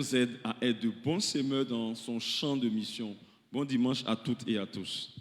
nous aide à être de bons semeurs dans son champ de mission. Bon dimanche à toutes et à tous.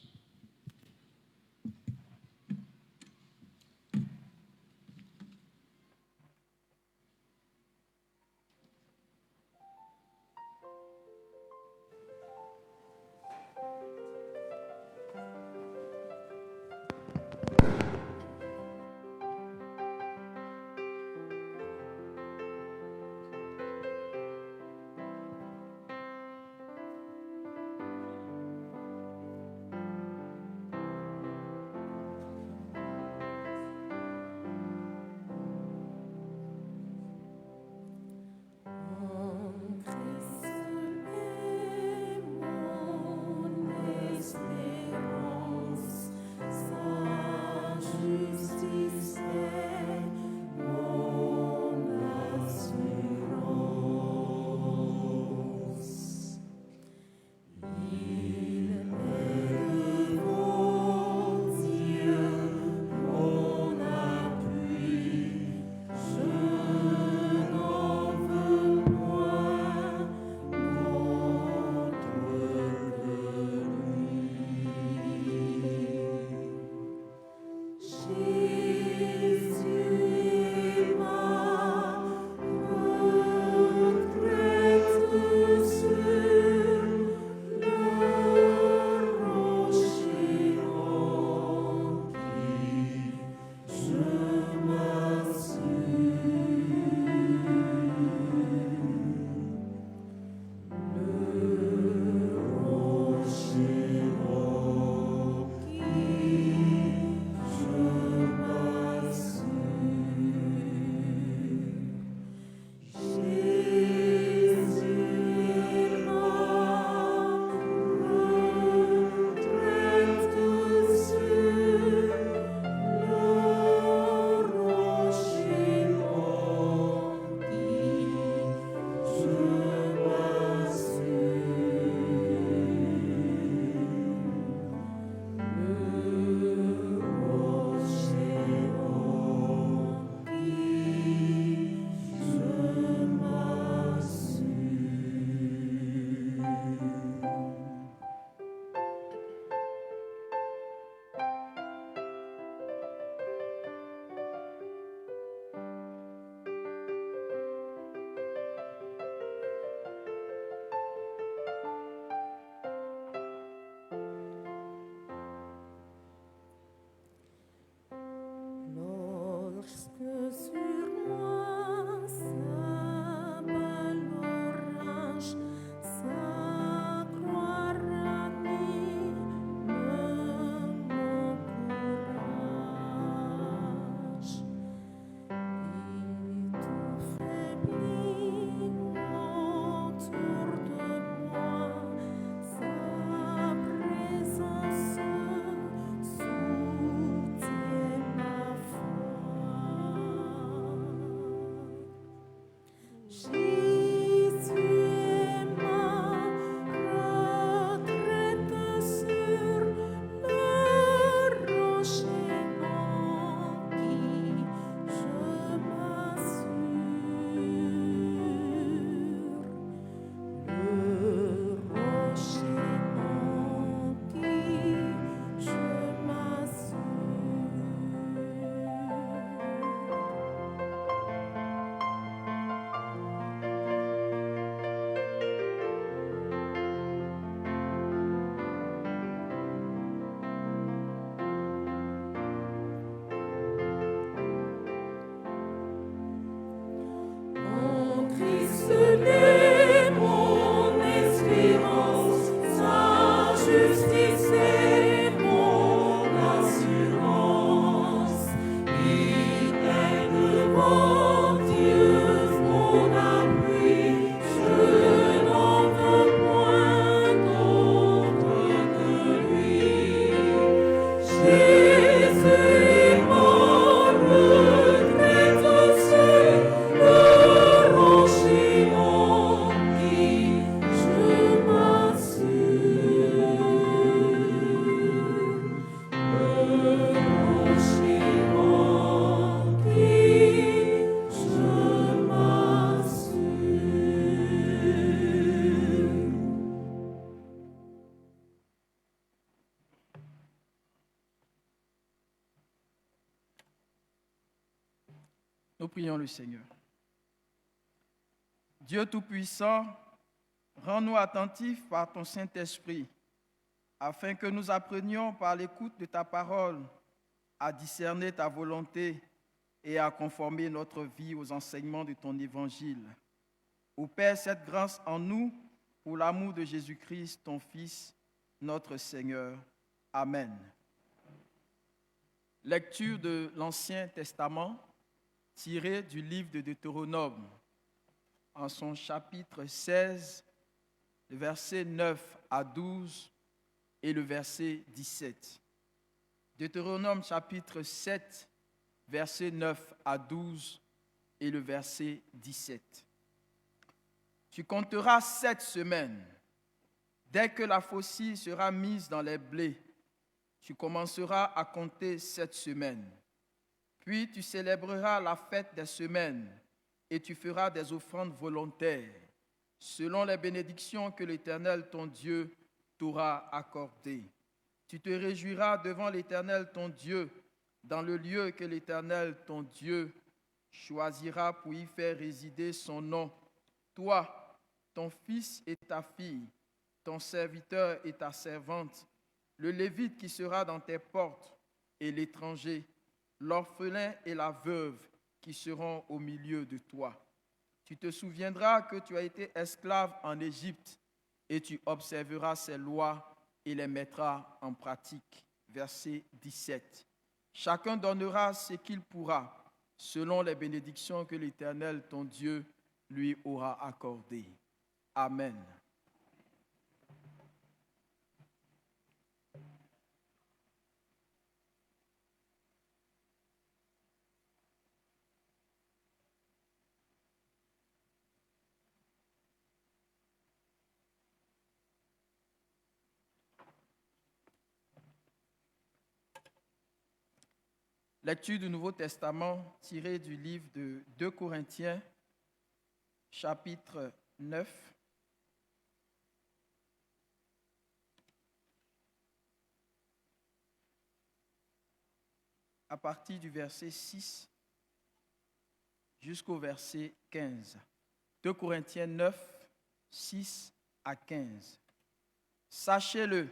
prions le Seigneur. Dieu Tout-Puissant, rends-nous attentifs par ton Saint-Esprit, afin que nous apprenions par l'écoute de ta parole à discerner ta volonté et à conformer notre vie aux enseignements de ton évangile. Opère cette grâce en nous pour l'amour de Jésus-Christ, ton Fils, notre Seigneur. Amen. Lecture de l'Ancien Testament tirée du livre de Deutéronome, en son chapitre 16, le verset 9 à 12 et le verset 17. Deutéronome chapitre 7, verset 9 à 12 et le verset 17. Tu compteras 7 semaines. Dès que la faucille sera mise dans les blés, tu commenceras à compter 7 semaines. Puis tu célébreras la fête des semaines et tu feras des offrandes volontaires, selon les bénédictions que l'Éternel ton Dieu t'aura accordées. Tu te réjouiras devant l'Éternel ton Dieu, dans le lieu que l'Éternel ton Dieu choisira pour y faire résider son nom. Toi, ton fils et ta fille, ton serviteur et ta servante, le Lévite qui sera dans tes portes et l'étranger, l'orphelin et la veuve qui seront au milieu de toi. Tu te souviendras que tu as été esclave en Égypte et tu observeras ses lois et les mettras en pratique. Verset 17. Chacun donnera ce qu'il pourra, selon les bénédictions que l'Éternel, ton Dieu, lui aura accordées. Amen. Lecture du Nouveau Testament tirée du livre de 2 Corinthiens, chapitre 9. À partir du verset 6 jusqu'au verset 15. 2 Corinthiens 9, 6 à 15. Sachez-le,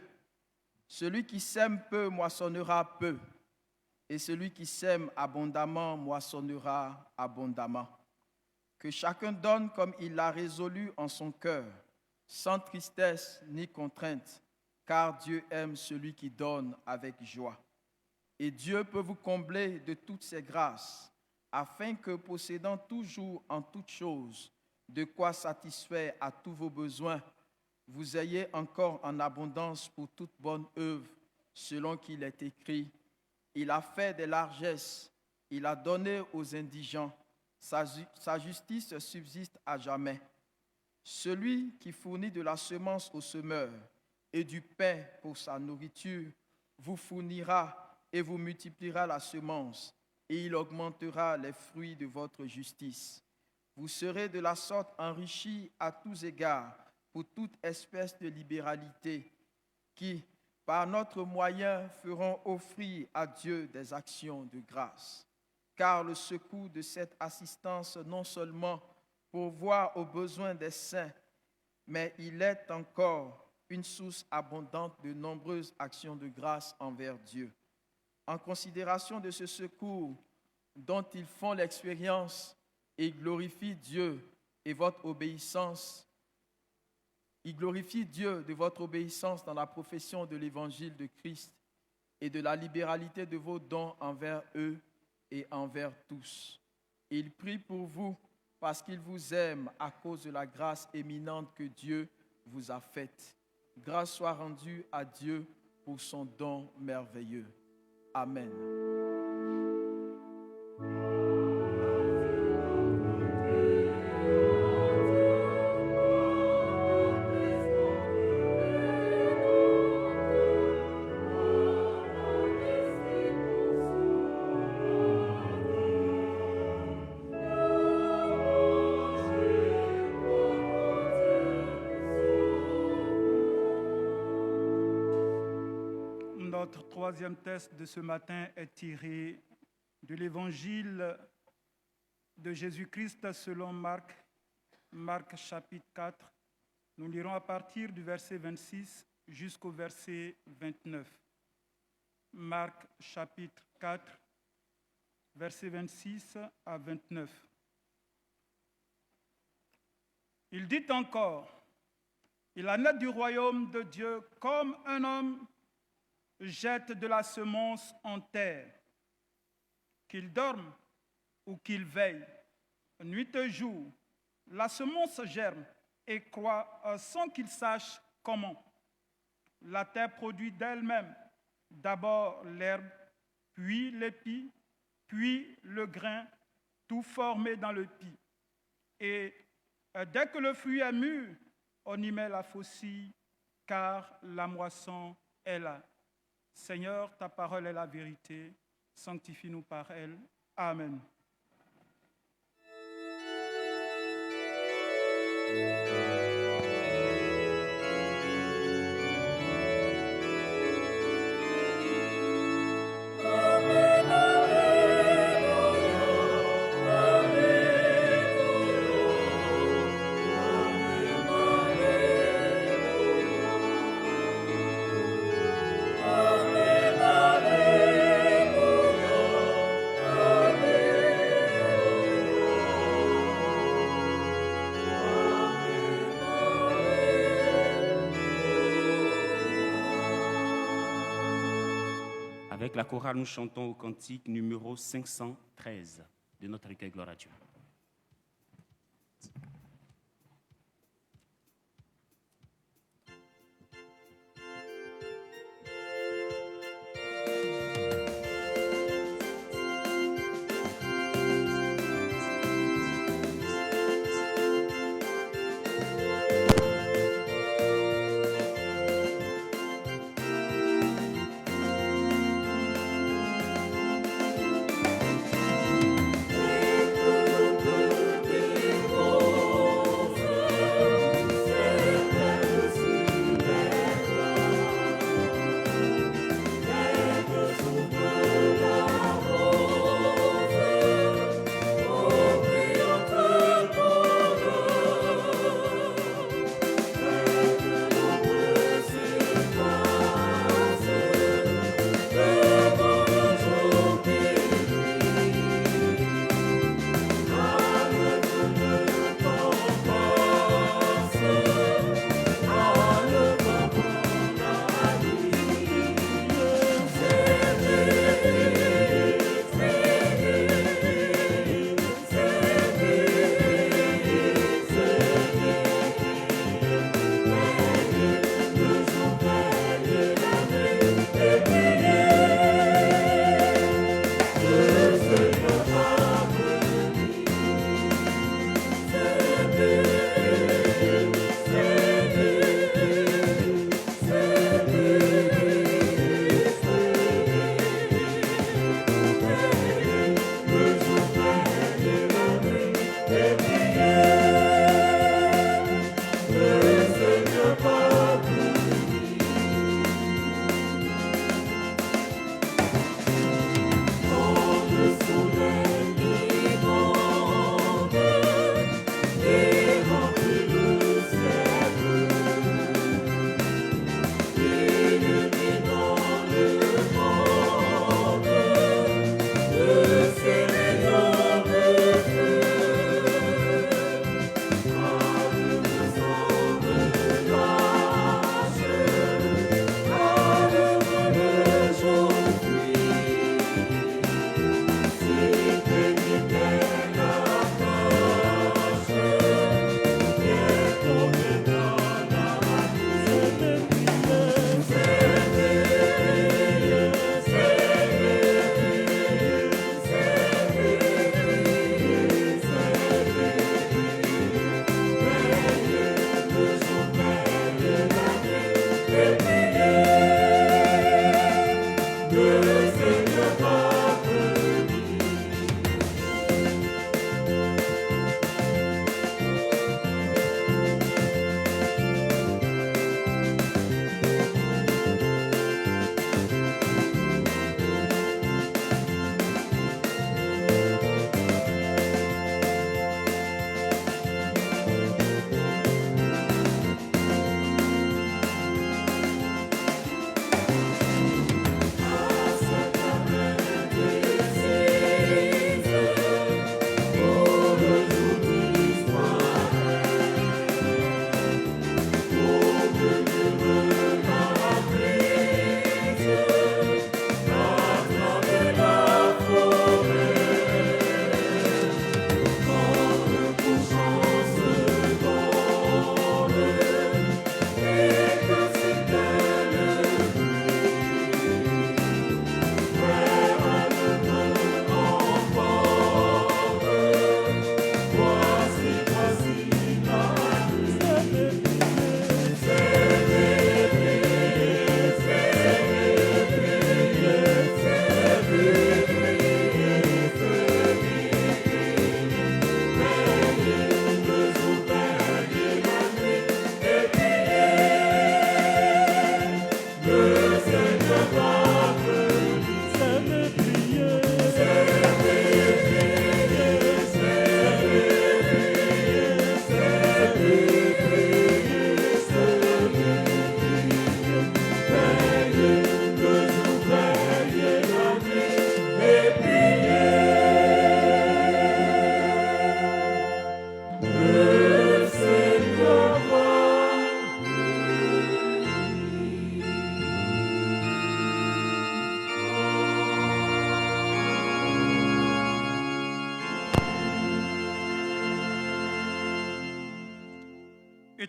celui qui sème peu moissonnera peu, et celui qui sème abondamment moissonnera abondamment. Que chacun donne comme il l'a résolu en son cœur, sans tristesse ni contrainte, car Dieu aime celui qui donne avec joie. Et Dieu peut vous combler de toutes ses grâces, afin que, possédant toujours en toutes choses de quoi satisfaire à tous vos besoins, vous ayez encore en abondance pour toute bonne œuvre, selon qu'il est écrit. Il a fait des largesses, il a donné aux indigents, sa justice subsiste à jamais. Celui qui fournit de la semence au semeur et du pain pour sa nourriture, vous fournira et vous multipliera la semence, et il augmentera les fruits de votre justice. Vous serez de la sorte enrichis à tous égards pour toute espèce de libéralité qui, par notre moyen, feront offrir à Dieu des actions de grâce. Car le secours de cette assistance non seulement pourvoit aux besoins des saints, mais il est encore une source abondante de nombreuses actions de grâce envers Dieu. En considération de ce secours dont ils font l'expérience, ils glorifient Dieu et votre obéissance. Ils glorifient Dieu de votre obéissance dans la profession de l'évangile de Christ et de la libéralité de vos dons envers eux et envers tous. Ils prient pour vous parce qu'ils vous aiment à cause de la grâce éminente que Dieu vous a faite. Grâce soit rendue à Dieu pour son don merveilleux. Amen. Notre troisième texte de ce matin est tiré de l'Évangile de Jésus-Christ selon Marc, Marc chapitre 4. Nous lirons à partir du verset 26 jusqu'au verset 29. Marc chapitre 4, verset 26 à 29. Il dit encore, « Il en est du royaume de Dieu comme un homme jette de la semence en terre, qu'il dorme ou qu'il veille, nuit et jour, la semence germe et croît sans qu'il sache comment. La terre produit d'elle-même d'abord l'herbe, puis l'épi, puis le grain, tout formé dans le pis. Et dès que le fruit est mûr, on y met la faucille, car la moisson est là. Seigneur, ta parole est la vérité. Sanctifie-nous par elle. Amen. Avec la chorale, nous chantons au cantique numéro 513 de notre recueil Gloire à Dieu. Thank you.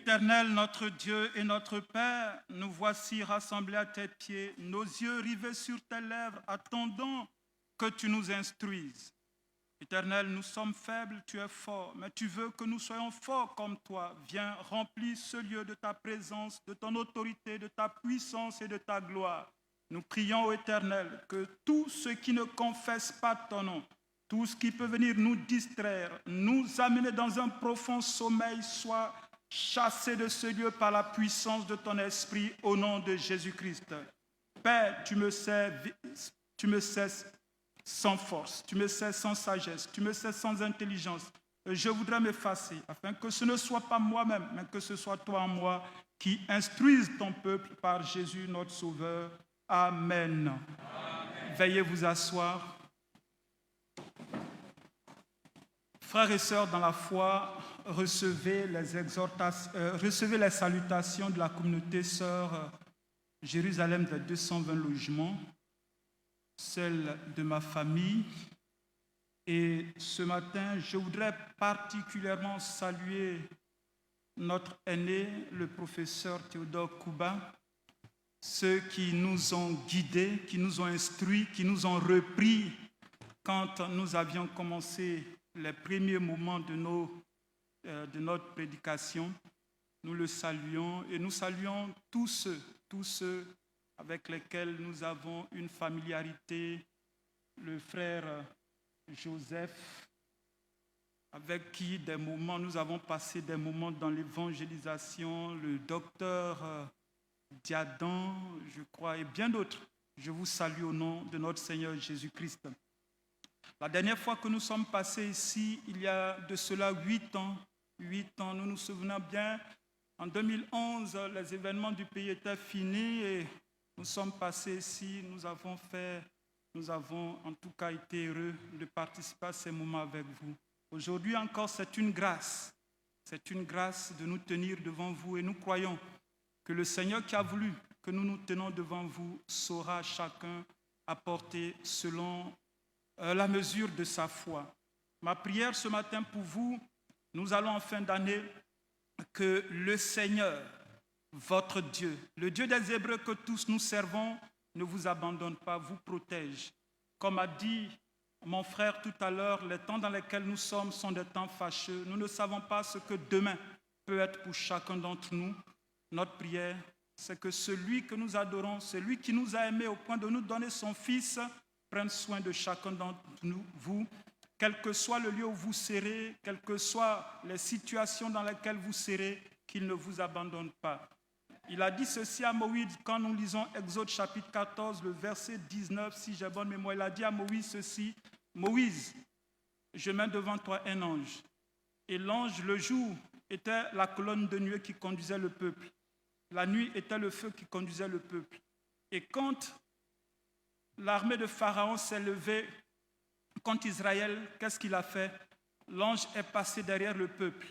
Éternel, notre Dieu et notre Père, nous voici rassemblés à tes pieds, nos yeux rivés sur tes lèvres, attendant que tu nous instruises. Éternel, nous sommes faibles, tu es fort, mais tu veux que nous soyons forts comme toi. Viens, remplis ce lieu de ta présence, de ton autorité, de ta puissance et de ta gloire. Nous prions, ô Éternel, que tout ce qui ne confesse pas ton nom, tout ce qui peut venir nous distraire, nous amener dans un profond sommeil, soit chassé de ce lieu par la puissance de ton esprit au nom de Jésus-Christ. Père, tu me sais sans force, tu me sais sans sagesse, tu me sais sans intelligence. Je voudrais m'effacer afin que ce ne soit pas moi-même, mais que ce soit toi en moi qui instruise ton peuple par Jésus notre Sauveur. Amen. Amen. Veuillez vous asseoir. Frères et sœurs dans la foi, recevez les salutations de la communauté sœur Jérusalem des 220 logements, celle de ma famille. Et ce matin, je voudrais particulièrement saluer notre aîné, le professeur Théodore Kouba, ceux qui nous ont guidés, qui nous ont instruits, qui nous ont repris quand nous avions commencé les premiers moments de notre prédication. Nous le saluons et nous saluons tous ceux avec lesquels nous avons une familiarité, le frère Joseph, avec qui nous avons passé des moments dans l'évangélisation, le docteur Diadan, je crois, et bien d'autres. Je vous salue au nom de notre Seigneur Jésus-Christ. La dernière fois que nous sommes passés ici, il y a de cela 8 ans, nous nous souvenons bien, en 2011, les événements du pays étaient finis et nous sommes passés ici, nous avons en tout cas été heureux de participer à ces moments avec vous. Aujourd'hui encore, c'est une grâce de nous tenir devant vous et nous croyons que le Seigneur qui a voulu que nous nous tenons devant vous saura chacun apporter selon la mesure de sa foi. Ma prière ce matin pour vous, nous allons en fin d'année que le Seigneur, votre Dieu, le Dieu des Hébreux que tous nous servons, ne vous abandonne pas, vous protège. Comme a dit mon frère tout à l'heure, les temps dans lesquels nous sommes sont des temps fâcheux. Nous ne savons pas ce que demain peut être pour chacun d'entre nous. Notre prière, c'est que celui que nous adorons, celui qui nous a aimés au point de nous donner son Fils, prenne soin de chacun d'entre vous, quel que soit le lieu où vous serez, quelles que soient les situations dans lesquelles vous serez, qu'il ne vous abandonne pas. Il a dit ceci à Moïse quand nous lisons Exode chapitre 14, le verset 19, si j'ai bonne mémoire. Il a dit à Moïse ceci: Moïse, je mets devant toi un ange. Et l'ange, le jour, était la colonne de nuée qui conduisait le peuple. La nuit était le feu qui conduisait le peuple. Et quand l'armée de Pharaon s'est levée contre Israël, qu'est-ce qu'il a fait? L'ange est passé derrière le peuple.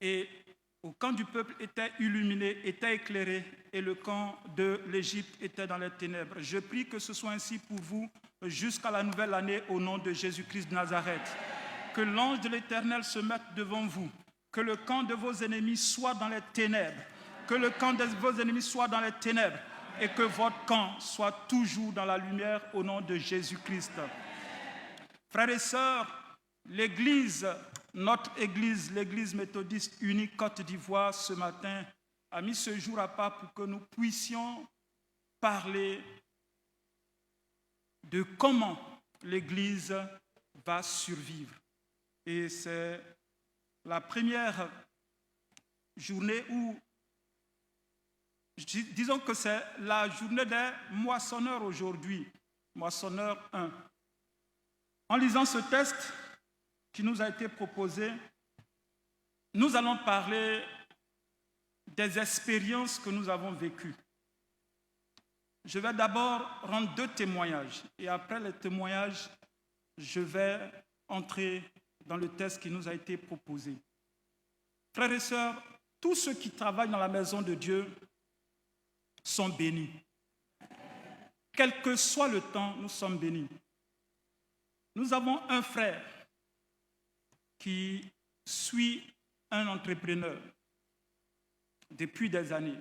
Et le camp du peuple était illuminé, était éclairé, et le camp de l'Égypte était dans les ténèbres. Je prie que ce soit ainsi pour vous jusqu'à la nouvelle année au nom de Jésus-Christ de Nazareth. Que l'ange de l'Éternel se mette devant vous, que le camp de vos ennemis soit dans les ténèbres, que le camp de vos ennemis soit dans les ténèbres, et que votre camp soit toujours dans la lumière au nom de Jésus-Christ. Frères et sœurs, notre Église, l'Église méthodiste unique Côte d'Ivoire, ce matin, a mis ce jour à part pour que nous puissions parler de comment l'Église va survivre. Et c'est la première journée où, disons que c'est la journée des moissonneurs aujourd'hui, moissonneur 1. En lisant ce texte qui nous a été proposé, nous allons parler des expériences que nous avons vécues. Je vais d'abord rendre 2 témoignages et après les témoignages, je vais entrer dans le texte qui nous a été proposé. Frères et sœurs, tous ceux qui travaillent dans la maison de Dieu sont bénis. Quel que soit le temps, nous sommes bénis. Nous avons un frère qui suit un entrepreneur. depuis des années.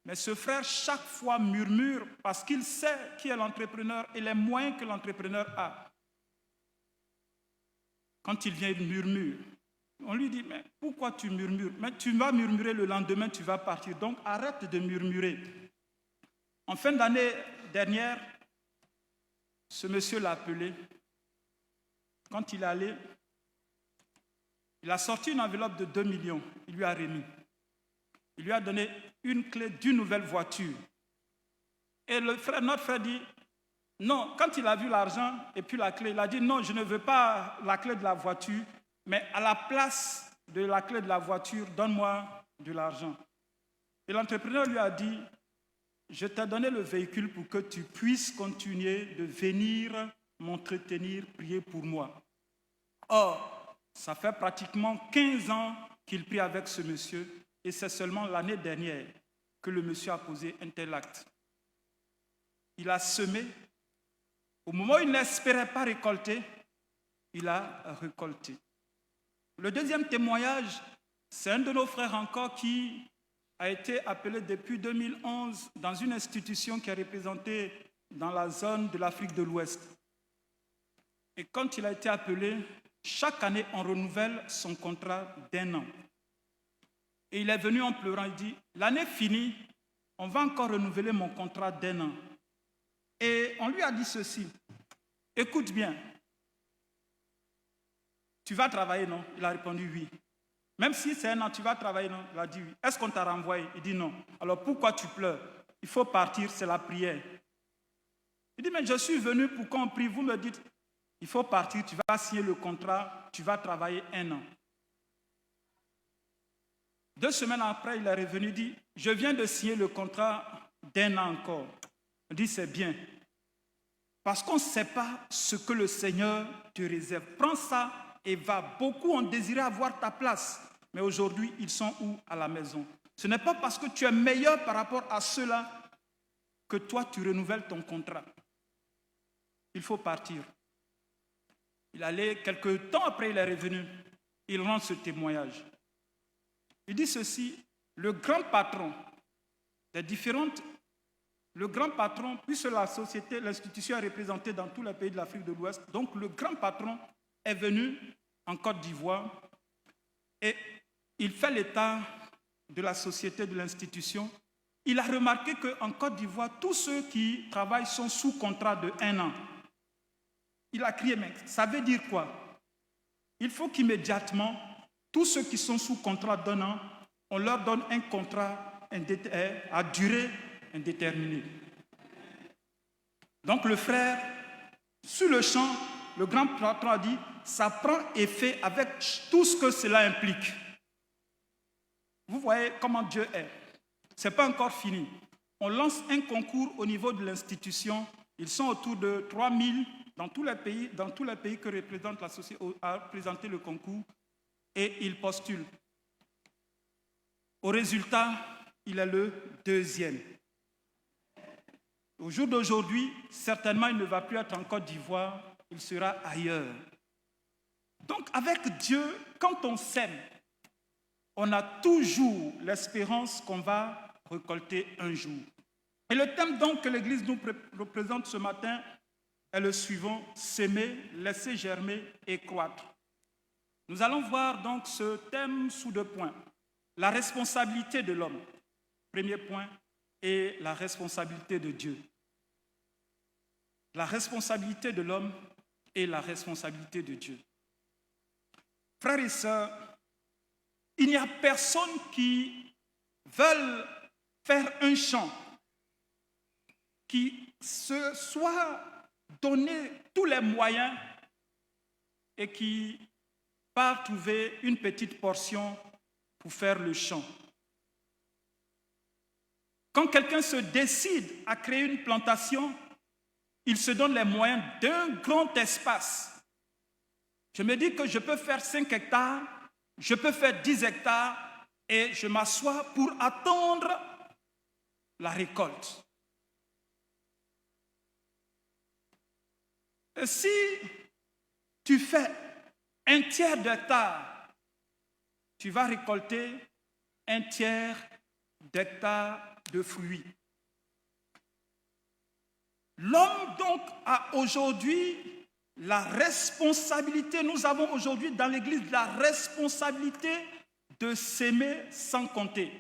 Mais ce frère, chaque fois, murmure parce qu'il sait qui est l'entrepreneur et les moyens que l'entrepreneur a. Quand il vient, il murmure. On lui dit, mais pourquoi tu murmures? Mais tu vas murmurer le lendemain, tu vas partir. Donc arrête de murmurer. En fin d'année dernière, ce monsieur l'a appelé. Quand il est allé, il a sorti une enveloppe de 2 millions. Il lui a remis. Il lui a donné une clé d'une nouvelle voiture. Et notre frère dit, non, quand il a vu l'argent et puis la clé, il a dit, non, je ne veux pas la clé de la voiture, mais à la place de la clé de la voiture, donne-moi de l'argent. Et l'entrepreneur lui a dit, je t'ai donné le véhicule pour que tu puisses continuer de venir m'entretenir, prier pour moi. Or, ça fait pratiquement 15 ans qu'il prie avec ce monsieur et c'est seulement l'année dernière que le monsieur a posé un tel acte. Il a semé. Au moment où il n'espérait pas récolter, il a récolté. Le deuxième témoignage, c'est un de nos frères encore qui a été appelé depuis 2011 dans une institution qui est représentée dans la zone de l'Afrique de l'Ouest. Et quand il a été appelé, chaque année, on renouvelle son contrat d'1 an. Et il est venu en pleurant, il dit, l'année finie, on va encore renouveler mon contrat d'1 an. Et on lui a dit ceci, écoute bien, tu vas travailler, non? Il a répondu oui. Même si c'est 1 an, tu vas travailler, non? Il a dit oui. Est-ce qu'on t'a renvoyé? Il dit non. Alors pourquoi tu pleures? Il faut partir, c'est la prière. Il dit, mais je suis venu pour qu'on prie. Vous me dites, il faut partir, tu vas signer le contrat, tu vas travailler 1 an. 2 semaines après, il est revenu, il dit, je viens de signer le contrat d'1 an encore. Il dit, c'est bien. Parce qu'on ne sait pas ce que le Seigneur te réserve. Prends ça et va. Beaucoup ont désiré avoir ta place, mais aujourd'hui, ils sont où? À la maison. Ce n'est pas parce que tu es meilleur par rapport à ceux-là que toi, tu renouvelles ton contrat. Il faut partir. Il allait, quelques temps après, il est revenu. Il rend ce témoignage. Il dit ceci, le grand patron puisque la société, l'institution est représentée dans tous les pays de l'Afrique de l'Ouest, donc le grand patron est venu en Côte d'Ivoire et il fait l'état de la société, de l'institution. Il a remarqué qu'en Côte d'Ivoire, tous ceux qui travaillent sont sous contrat de 1 an. Il a crié, mais ça veut dire quoi? Il faut qu'immédiatement, tous ceux qui sont sous contrat d'1 an, on leur donne un contrat à durée indéterminée. Donc le frère, sur le champ, le grand patron a dit, ça prend effet avec tout ce que cela implique. Vous voyez comment Dieu est. Ce n'est pas encore fini. On lance un concours au niveau de l'institution. Ils sont autour de 3000 dans tous les pays que représente la société à présenter le concours et ils postulent. Au résultat, il est le 2e. Au jour d'aujourd'hui, certainement, il ne va plus être en Côte d'Ivoire, il sera ailleurs. Donc, avec Dieu, quand on sème, on a toujours l'espérance qu'on va récolter un jour. Et le thème donc que l'Église nous représente ce matin est le suivant, s'aimer, laisser germer et croître. Nous allons voir donc ce thème sous 2 points. La responsabilité de l'homme, premier point, et la responsabilité de Dieu. La responsabilité de l'homme et la responsabilité de Dieu. Frères et sœurs, il n'y a personne qui veuille faire un chant, qui se soit donné tous les moyens et qui part trouver une petite portion pour faire le chant. Quand quelqu'un se décide à créer une plantation, il se donne les moyens d'un grand espace. Je me dis que je peux faire 5 hectares, je peux faire 10 hectares et je m'assois pour attendre la récolte. Et si tu fais 1/3 d'hectare, tu vas récolter 1/3 d'hectares de fruits. L'homme donc a aujourd'hui la responsabilité, nous avons aujourd'hui dans l'Église la responsabilité de s'aimer sans compter.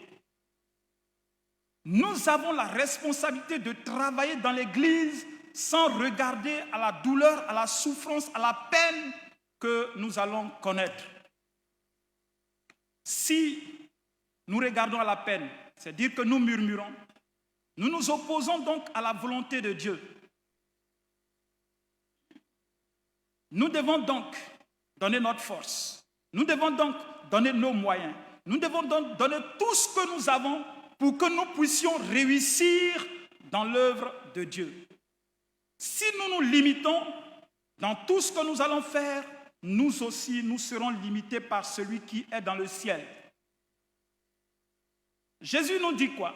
Nous avons la responsabilité de travailler dans l'Église sans regarder à la douleur, à la souffrance, à la peine que nous allons connaître. Si nous regardons à la peine, c'est-à-dire que nous murmurons, nous nous opposons donc à la volonté de Dieu. Nous devons donc donner notre force. Nous devons donc donner nos moyens. Nous devons donc donner tout ce que nous avons pour que nous puissions réussir dans l'œuvre de Dieu. Si nous nous limitons dans tout ce que nous allons faire, nous aussi, nous serons limités par celui qui est dans le ciel. Jésus nous dit quoi?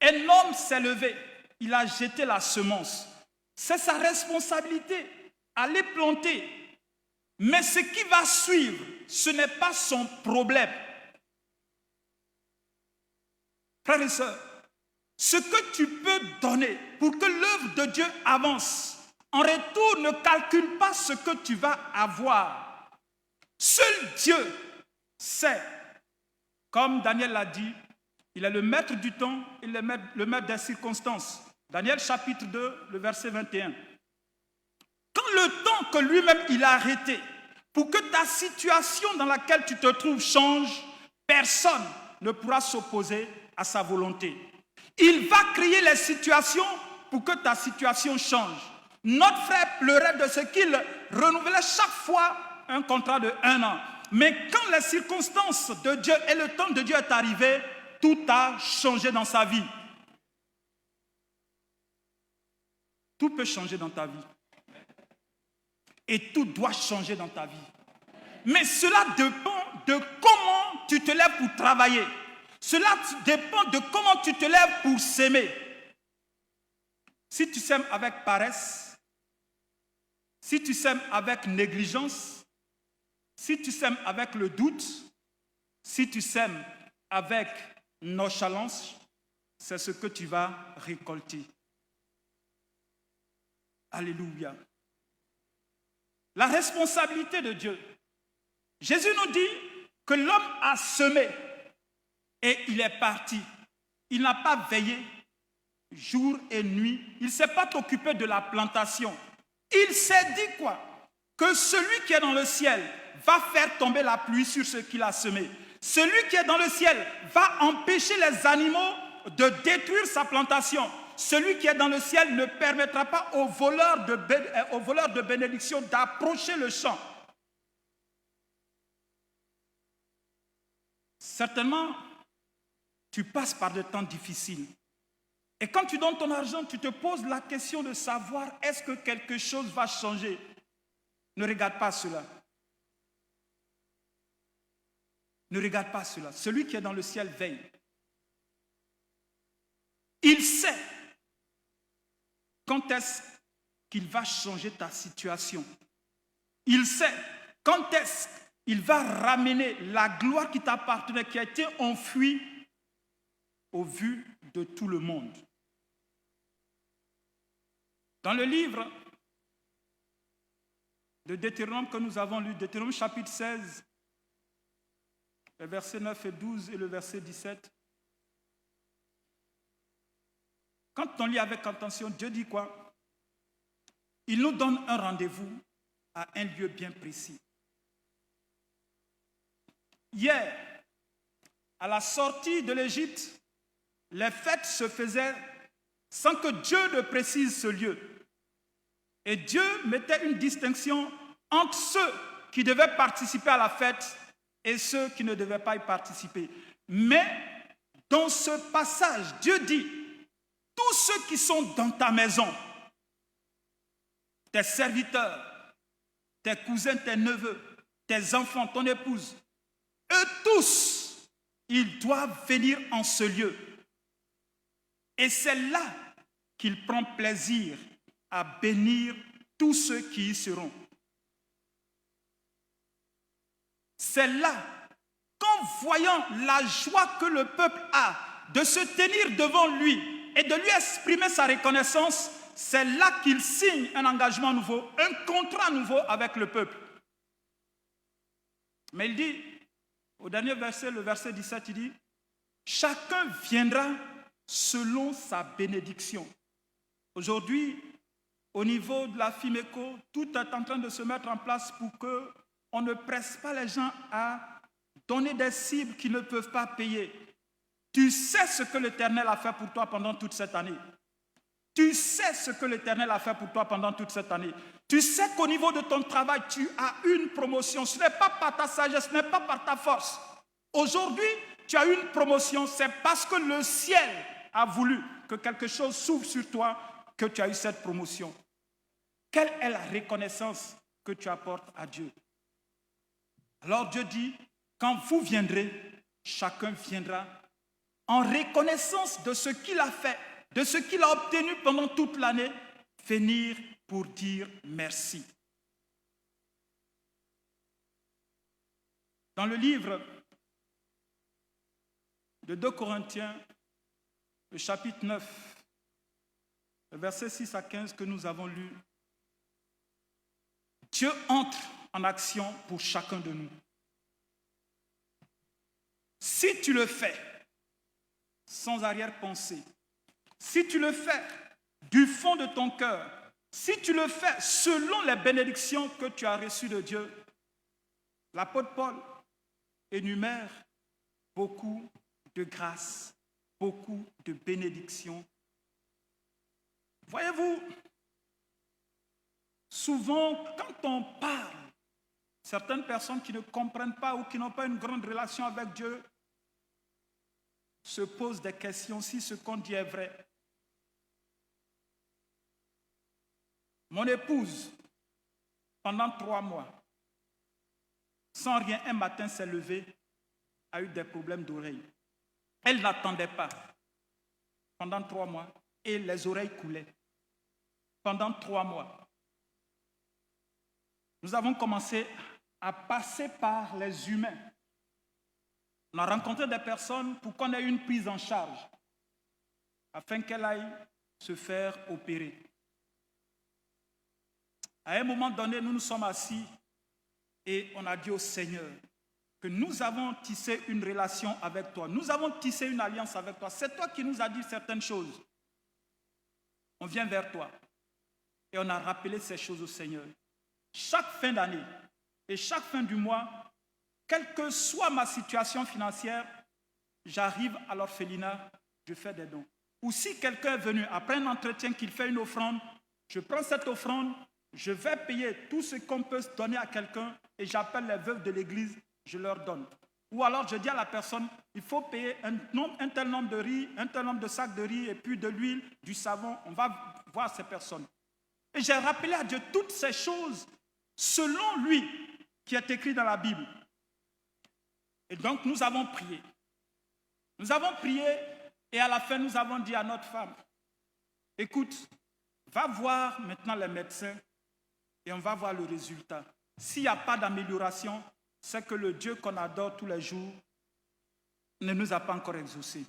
Un homme s'est levé, il a jeté la semence. C'est sa responsabilité, aller planter. Mais ce qui va suivre, ce n'est pas son problème. Frères et sœurs, ce que tu peux donner pour que l'œuvre de Dieu avance, en retour, ne calcule pas ce que tu vas avoir. Seul Dieu sait. Comme Daniel l'a dit, il est le maître du temps et le maître des circonstances. Daniel chapitre 2, le verset 21. Quand le temps que lui-même il a arrêté pour que ta situation dans laquelle tu te trouves change, personne ne pourra s'opposer à sa volonté. Il va créer les situations pour que ta situation change. Notre frère pleurait de ce qu'il renouvelait chaque fois un contrat de 1 an. Mais quand les circonstances de Dieu et le temps de Dieu est arrivé, tout a changé dans sa vie. Tout peut changer dans ta vie. Et tout doit changer dans ta vie. Mais cela dépend de comment tu te lèves pour travailler. Cela dépend de comment tu te lèves pour s'aimer. Si tu s'aimes avec paresse, si tu s'aimes avec négligence, si tu s'aimes avec le doute, si tu s'aimes avec nonchalance, c'est ce que tu vas récolter. Alléluia. La responsabilité de Dieu. Jésus nous dit que l'homme a semé et il est parti. Il n'a pas veillé jour et nuit. Il ne s'est pas occupé de la plantation. Il s'est dit quoi? Que celui qui est dans le ciel va faire tomber la pluie sur ce qu'il a semé. Celui qui est dans le ciel va empêcher les animaux de détruire sa plantation. Celui qui est dans le ciel ne permettra pas aux voleurs de bénédiction d'approcher le champ. Certainement, tu passes par des temps difficiles. Et quand tu donnes ton argent, tu te poses la question de savoir est-ce que quelque chose va changer. Ne regarde pas cela. Ne regarde pas cela. Celui qui est dans le ciel veille. Il sait quand est-ce qu'il va changer ta situation. Il sait quand est-ce qu'il va ramener la gloire qui t'appartenait, qui a été enfuie au vu de tout le monde. Dans le livre de Deutéronome que nous avons lu, Deutéronome chapitre 16, les versets 9 et 12 et le verset 17, quand on lit avec attention, Dieu dit quoi? Il nous donne un rendez-vous à un lieu bien précis. Hier, à la sortie de l'Égypte, les fêtes se faisaient sans que Dieu ne précise ce lieu. Et Dieu mettait une distinction entre ceux qui devaient participer à la fête et ceux qui ne devaient pas y participer. Mais dans ce passage, Dieu dit, tous ceux qui sont dans ta maison, tes serviteurs, tes cousins, tes neveux, tes enfants, ton épouse, eux tous, ils doivent venir en ce lieu. Et c'est là qu'il prend plaisir à bénir tous ceux qui y seront. C'est là qu'en voyant la joie que le peuple a de se tenir devant lui et de lui exprimer sa reconnaissance, c'est là qu'il signe un engagement nouveau, un contrat nouveau avec le peuple. Mais il dit, au dernier verset, le verset 17, il dit, chacun viendra selon sa bénédiction. Aujourd'hui, au niveau de la FIMECO, tout est en train de se mettre en place pour qu'on ne presse pas les gens à donner des cibles qu'ils ne peuvent pas payer. Tu sais ce que l'Éternel a fait pour toi pendant toute cette année. Tu sais ce que l'Éternel a fait pour toi pendant toute cette année. Tu sais qu'au niveau de ton travail, tu as une promotion. Ce n'est pas par ta sagesse, ce n'est pas par ta force. Aujourd'hui, tu as une promotion. C'est parce que le ciel a voulu que quelque chose s'ouvre sur toi que tu as eu cette promotion. Quelle est la reconnaissance que tu apportes à Dieu? Alors Dieu dit, quand vous viendrez, chacun viendra en reconnaissance de ce qu'il a fait, de ce qu'il a obtenu pendant toute l'année, venir pour dire merci. Dans le livre de 2 Corinthiens, le chapitre 9, le verset 6 à 15 que nous avons lu, Dieu entre en action pour chacun de nous. Si tu le fais sans arrière-pensée, si tu le fais du fond de ton cœur, si tu le fais selon les bénédictions que tu as reçues de Dieu, l'apôtre Paul énumère beaucoup de grâces, beaucoup de bénédictions. Voyez-vous, souvent, quand on parle, certaines personnes qui ne comprennent pas ou qui n'ont pas une grande relation avec Dieu se posent des questions si ce qu'on dit est vrai. Mon épouse, pendant 3 mois, sans rien, un matin s'est levée, a eu des problèmes d'oreilles. Elle n'attendait pas. Pendant 3 mois, et les oreilles coulaient. Pendant 3 mois. Nous avons commencé à passer par les humains. On a rencontré des personnes pour qu'on ait une prise en charge, afin qu'elle aille se faire opérer. À un moment donné, nous nous sommes assis et on a dit au Seigneur que nous avons tissé une relation avec toi. Nous avons tissé une alliance avec toi. C'est toi qui nous as dit certaines choses. On vient vers toi et on a rappelé ces choses au Seigneur. Chaque fin d'année et chaque fin du mois, quelle que soit ma situation financière, j'arrive à l'orphelinat, je fais des dons. Ou si quelqu'un est venu après un entretien qu'il fait une offrande, je prends cette offrande, je vais payer tout ce qu'on peut donner à quelqu'un et j'appelle les veuves de l'église, je leur donne. Ou alors je dis à la personne, il faut payer un tel nombre de riz, un tel nombre de sacs de riz et puis de l'huile, du savon, on va voir ces personnes. Et j'ai rappelé à Dieu toutes ces choses selon lui qui est écrit dans la Bible. Et donc nous avons prié. Nous avons prié et à la fin nous avons dit à notre femme, écoute, va voir maintenant les médecins et on va voir le résultat. S'il n'y a pas d'amélioration, c'est que le Dieu qu'on adore tous les jours ne nous a pas encore exaucés.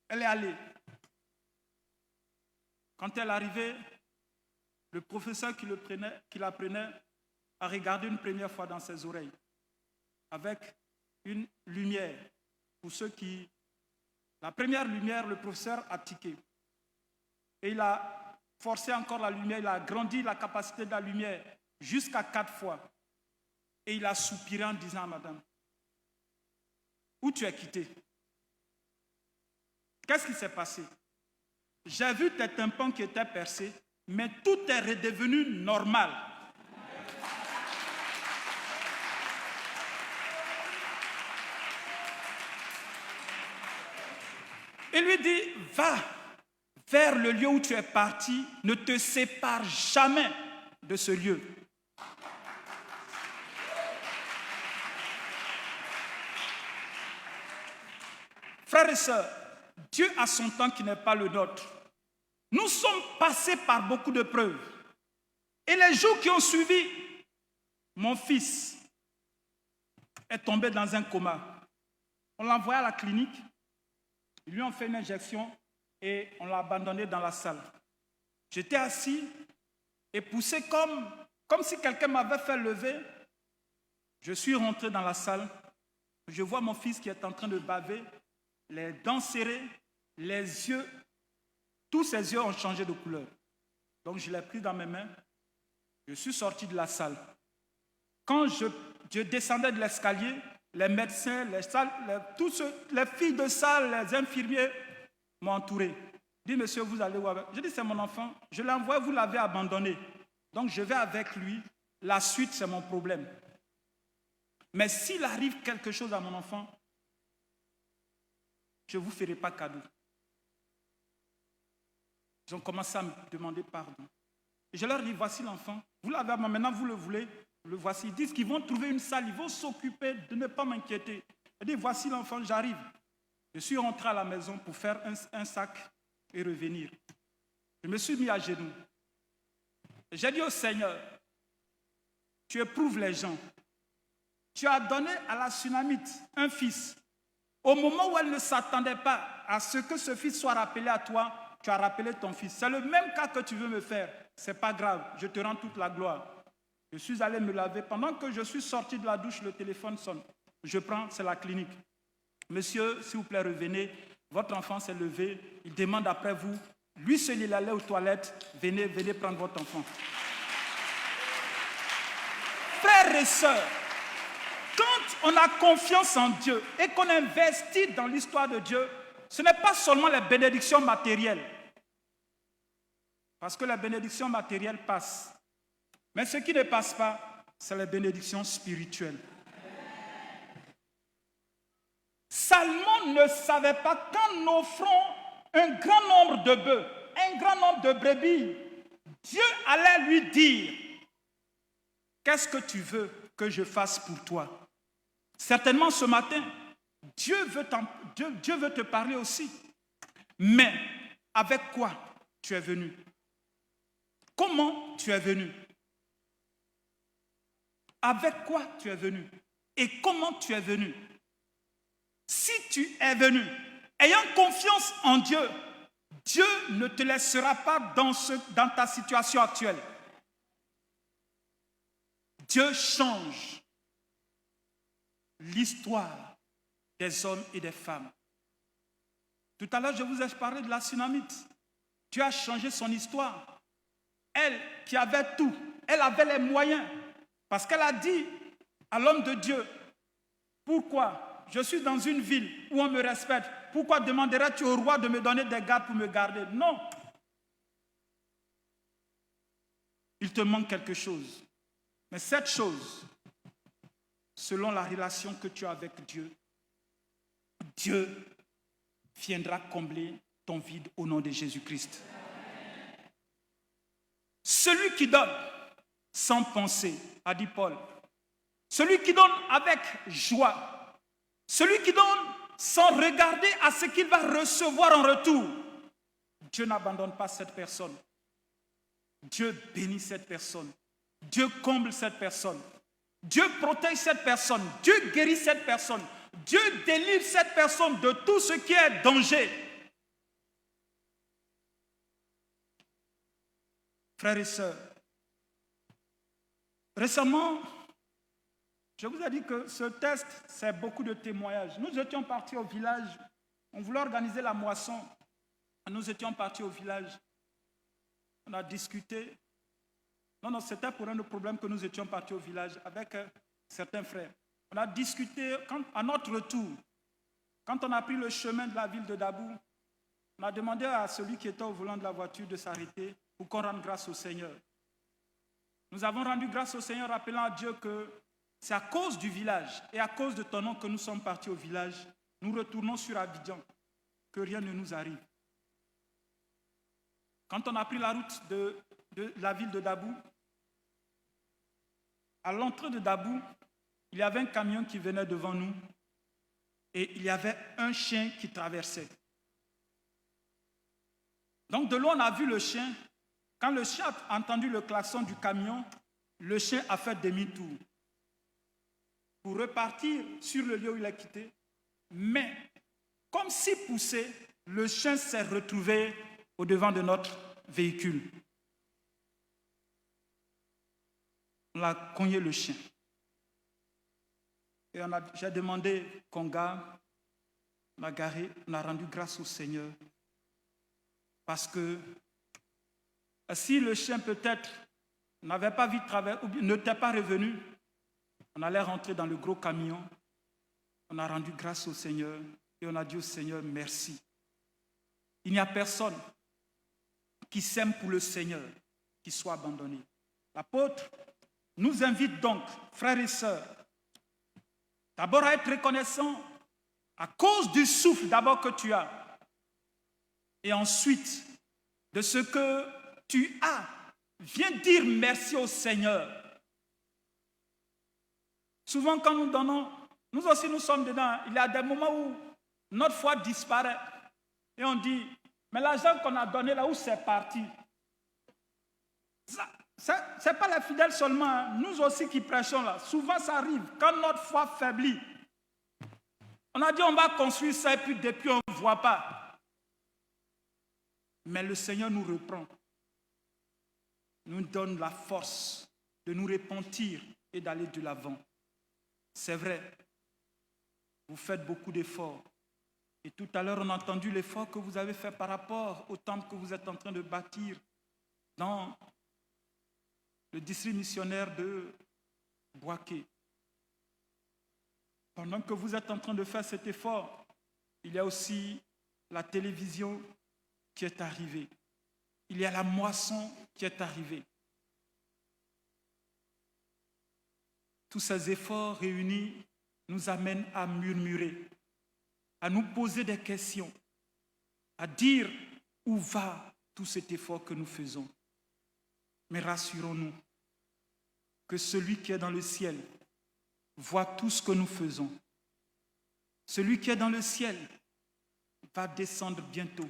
Elle est allée. Quand elle est arrivée, le professeur qui la prenait a regardé une première fois dans ses oreilles avec une lumière. Pour ceux qui... La première lumière, le professeur a tiqué. Et il a forcé encore la lumière, il a agrandi la capacité de la lumière jusqu'à 4 fois. Et il a soupiré en disant à madame, où tu es quitté? Qu'est-ce qui s'est passé? J'ai vu tes tympans qui étaient percés, mais tout est redevenu normal. Il lui dit, va vers le lieu où tu es parti, ne te sépare jamais de ce lieu. Frères et sœurs, Dieu a son temps qui n'est pas le nôtre. Nous sommes passés par beaucoup de preuves. Et les jours qui ont suivi, mon fils est tombé dans un coma. On l'a envoyé à la clinique. Ils lui ont fait une injection et on l'a abandonné dans la salle. J'étais assis et poussé comme si quelqu'un m'avait fait lever. Je suis rentré dans la salle. Je vois mon fils qui est en train de baver, les dents serrées, les yeux, tous ses yeux ont changé de couleur. Donc je l'ai pris dans mes mains. Je suis sorti de la salle. Quand je descendais de l'escalier, les médecins, les filles de salle, les infirmiers m'ont entouré. Ils disent, monsieur, vous allez où avec? Je dis, c'est mon enfant. Je l'ai envoyé, vous l'avez abandonné. Donc je vais avec lui. La suite, c'est mon problème. Mais s'il arrive quelque chose à mon enfant, je ne vous ferai pas cadeau. Ils ont commencé à me demander pardon. Et je leur dis, voici l'enfant. Vous l'avez, maintenant vous le voulez, le voici. Ils disent qu'ils vont trouver une salle, ils vont s'occuper de ne pas m'inquiéter. Je dis, voici l'enfant, j'arrive. Je suis rentré à la maison pour faire un sac et revenir. Je me suis mis à genoux. J'ai dit au Seigneur, tu éprouves les gens. Tu as donné à la Sunamite un fils. Au moment où elle ne s'attendait pas à ce que ce fils soit rappelé à toi, tu as rappelé ton fils. C'est le même cas que tu veux me faire. Ce n'est pas grave, je te rends toute la gloire. Je suis allé me laver. Pendant que je suis sorti de la douche, le téléphone sonne. Je prends, c'est la clinique. Monsieur, s'il vous plaît, revenez. Votre enfant s'est levé. Il demande après vous. Lui seul, il allait aux toilettes. Venez prendre votre enfant. Frères et sœurs, quand on a confiance en Dieu et qu'on investit dans l'histoire de Dieu, ce n'est pas seulement les bénédictions matérielles. Parce que les bénédictions matérielles passent. Mais ce qui ne passe pas, c'est les bénédictions spirituelles. Salomon ne savait pas qu'en offrant un grand nombre de bœufs, un grand nombre de brebis, Dieu allait lui dire, qu'est-ce que tu veux que je fasse pour toi? Certainement ce matin, Dieu veut te parler aussi. Mais avec quoi tu es venu? Comment tu es venu? Avec quoi tu es venu? Et comment tu es venu? Si tu es venu, ayant confiance en Dieu, Dieu ne te laissera pas dans ta situation actuelle. Dieu change l'histoire des hommes et des femmes. Tout à l'heure, je vous ai parlé de la Sunamite. Dieu a changé son histoire. Elle qui avait tout, elle avait les moyens. Parce qu'elle a dit à l'homme de Dieu, pourquoi je suis dans une ville où on me respecte, pourquoi demanderais-tu au roi de me donner des gardes pour me garder? Non. Il te manque quelque chose. Mais cette chose, selon la relation que tu as avec Dieu, Dieu viendra combler ton vide au nom de Jésus-Christ. Celui qui donne sans penser, a dit Paul, celui qui donne avec joie, celui qui donne sans regarder à ce qu'il va recevoir en retour, Dieu n'abandonne pas cette personne. Dieu bénit cette personne. Dieu comble cette personne. Dieu protège cette personne. Dieu guérit cette personne. Dieu délivre cette personne de tout ce qui est danger. Frères et sœurs, récemment, je vous ai dit que ce test, c'est beaucoup de témoignages. Nous étions partis au village, on voulait organiser la moisson. Nous étions partis au village, on a discuté. Non, c'était pour un problème que nous étions partis au village avec certains frères. On a discuté, à notre retour, quand on a pris le chemin de la ville de Dabou, on a demandé à celui qui était au volant de la voiture de s'arrêter pour qu'on rende grâce au Seigneur. Nous avons rendu grâce au Seigneur, rappelant à Dieu que c'est à cause du village et à cause de ton nom que nous sommes partis au village. Nous retournons sur Abidjan, que rien ne nous arrive. Quand on a pris la route de la ville de Dabou, à l'entrée de Dabou, il y avait un camion qui venait devant nous et il y avait un chien qui traversait. Donc de loin, on a vu le chien. Quand le chien a entendu le klaxon du camion, le chien a fait demi-tour pour repartir sur le lieu où il a quitté. Mais comme si poussé, le chien s'est retrouvé au devant de notre véhicule. On a cogné le chien. Et j'ai demandé qu'on gare, on a garé, on a rendu grâce au Seigneur. Parce que si le chien peut-être n'avait pas vu travers, ou n'était pas revenu, on allait rentrer dans le gros camion. On a rendu grâce au Seigneur et on a dit au Seigneur merci. Il n'y a personne qui s'aime pour le Seigneur qui soit abandonné. L'apôtre nous invite donc, frères et sœurs, d'abord à être reconnaissant à cause du souffle d'abord que tu as et ensuite de ce que tu as. Viens dire merci au Seigneur. Souvent quand nous donnons, nous aussi nous sommes dedans, il y a des moments où notre foi disparaît et on dit, mais l'argent qu'on a donné là où c'est parti, ce n'est pas les fidèles seulement, hein. Nous aussi qui prêchons là, souvent ça arrive, quand notre foi faiblit, on a dit on va construire ça et puis depuis on ne voit pas. Mais le Seigneur nous reprend, nous donne la force de nous repentir et d'aller de l'avant. C'est vrai, vous faites beaucoup d'efforts. Et tout à l'heure, on a entendu l'effort que vous avez fait par rapport au temple que vous êtes en train de bâtir dans le district missionnaire de Boaké. Pendant que vous êtes en train de faire cet effort, il y a aussi la télévision qui est arrivée. Il y a la moisson qui est arrivée. Tous ces efforts réunis nous amènent à murmurer, à nous poser des questions, à dire où va tout cet effort que nous faisons. Mais rassurons-nous que celui qui est dans le ciel voit tout ce que nous faisons. Celui qui est dans le ciel va descendre bientôt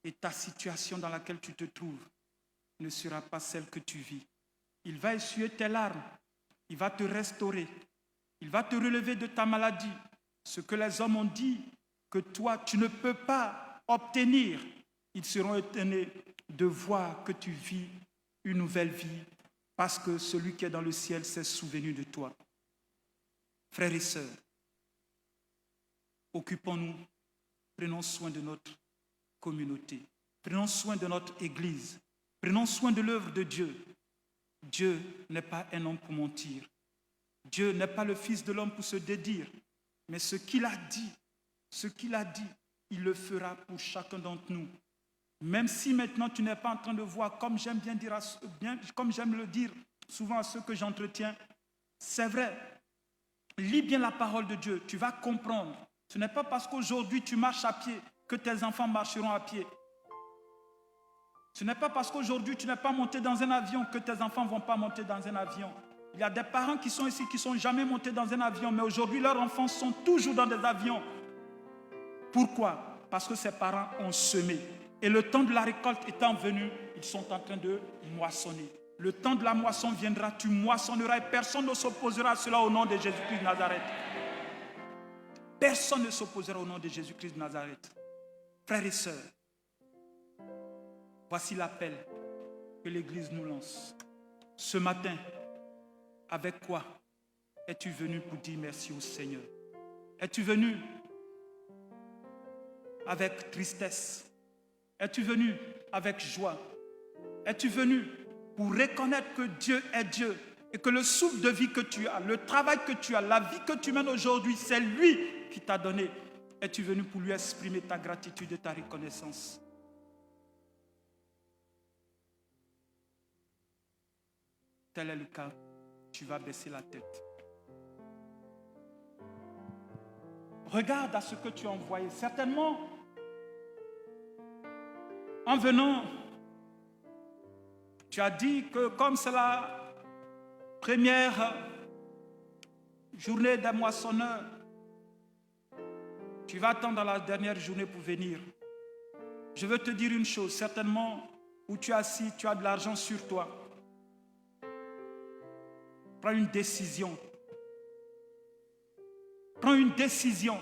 et ta situation dans laquelle tu te trouves ne sera pas celle que tu vis. Il va essuyer tes larmes, il va te restaurer, il va te relever de ta maladie. Ce que les hommes ont dit que toi, tu ne peux pas obtenir, ils seront étonnés de voir que tu vis une nouvelle vie parce que celui qui est dans le ciel s'est souvenu de toi. Frères et sœurs, occupons-nous, prenons soin de notre communauté, prenons soin de notre Église, prenons soin de l'œuvre de Dieu. Dieu n'est pas un homme pour mentir. Dieu n'est pas le Fils de l'homme pour se dédire. Mais ce qu'il a dit, il le fera pour chacun d'entre nous. Même si maintenant tu n'es pas en train de voir, comme j'aime comme j'aime le dire souvent à ceux que j'entretiens, c'est vrai, lis bien la parole de Dieu, tu vas comprendre. Ce n'est pas parce qu'aujourd'hui tu marches à pied que tes enfants marcheront à pied. Ce n'est pas parce qu'aujourd'hui tu n'es pas monté dans un avion que tes enfants ne vont pas monter dans un avion. Il y a des parents qui sont ici qui ne sont jamais montés dans un avion, mais aujourd'hui leurs enfants sont toujours dans des avions. Pourquoi? Parce que ces parents ont semé. Et le temps de la récolte étant venu, ils sont en train de moissonner. Le temps de la moisson viendra, tu moissonneras et personne ne s'opposera à cela au nom de Jésus-Christ de Nazareth. Personne ne s'opposera au nom de Jésus-Christ de Nazareth. Frères et sœurs, voici l'appel que l'Église nous lance. Ce matin, avec quoi es-tu venu pour dire merci au Seigneur? Es-tu venu avec tristesse? Es-tu venu avec joie? Es-tu venu pour reconnaître que Dieu est Dieu et que le souffle de vie que tu as, le travail que tu as, la vie que tu mènes aujourd'hui, c'est lui qui t'a donné? Es-tu venu pour lui exprimer ta gratitude et ta reconnaissance? Tel est le cas. Tu vas baisser la tête. Regarde à ce que tu as envoyé. Certainement, en venant, tu as dit que comme c'est la première journée des moissonneurs, tu vas attendre la dernière journée pour venir. Je veux te dire une chose, certainement, où tu es assis, tu as de l'argent sur toi. Prends une décision. Prends une décision.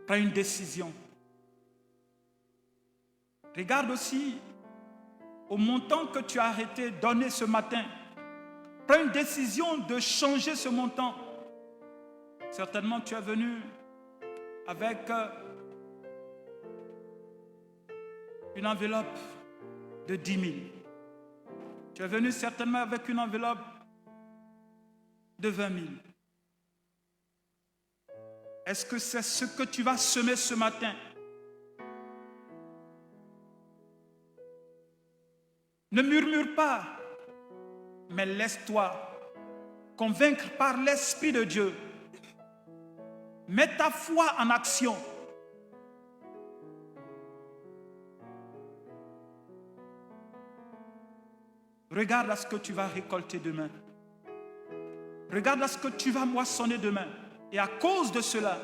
Prends une décision. Regarde aussi au montant que tu as arrêté de donner ce matin. Prends une décision de changer ce montant. Certainement, tu es venu avec une enveloppe de 10 000. Tu es venu certainement avec une enveloppe de 20 000. Est-ce que c'est ce que tu vas semer ce matin? Ne murmure pas, mais laisse-toi convaincre par l'Esprit de Dieu. Mets ta foi en action. Regarde à ce que tu vas récolter demain. Regarde à ce que tu vas moissonner demain. Et à cause de cela,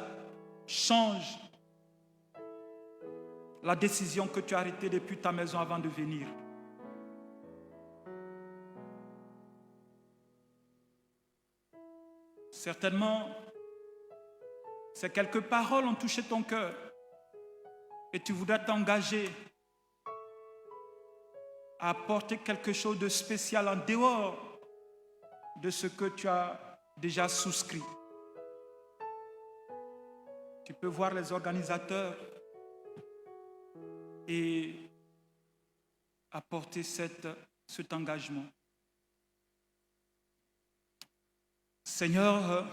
change la décision que tu as arrêtée depuis ta maison avant de venir. Certainement, ces quelques paroles ont touché ton cœur et tu voudrais t'engager à apporter quelque chose de spécial en dehors de ce que tu as déjà souscrit. Tu peux voir les organisateurs et apporter cet engagement. Seigneur,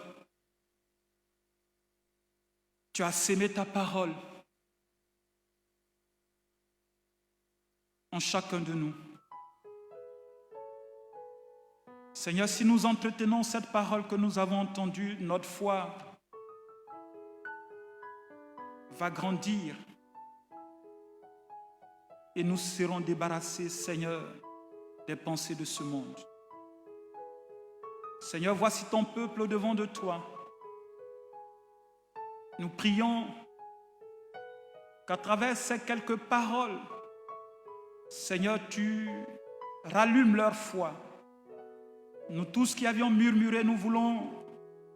tu as sémé ta parole en chacun de nous. Seigneur, si nous entretenons cette parole que nous avons entendue, notre foi va grandir et nous serons débarrassés, Seigneur, des pensées de ce monde. Seigneur, voici ton peuple au-devant de toi. Nous prions qu'à travers ces quelques paroles, Seigneur, tu rallumes leur foi. Nous tous qui avions murmuré, nous voulons,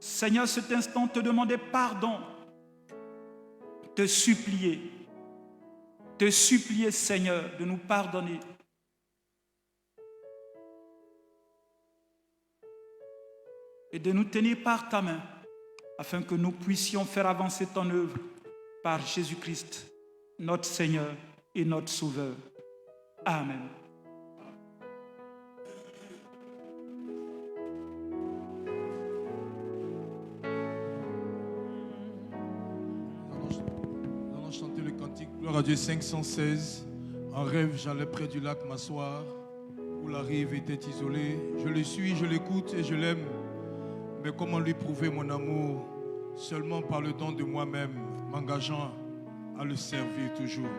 Seigneur, cet instant te demander pardon, te supplier, Seigneur, de nous pardonner. Et de nous tenir par ta main, afin que nous puissions faire avancer ton œuvre par Jésus-Christ, notre Seigneur et notre Sauveur. Amen. Nous allons chanter le cantique Gloire à Dieu 516. En rêve, j'allais près du lac m'asseoir, où la rive était isolée. Je le suis, je l'écoute et je l'aime. Mais comment lui prouver mon amour? Seulement par le don de moi-même, m'engageant à le servir toujours.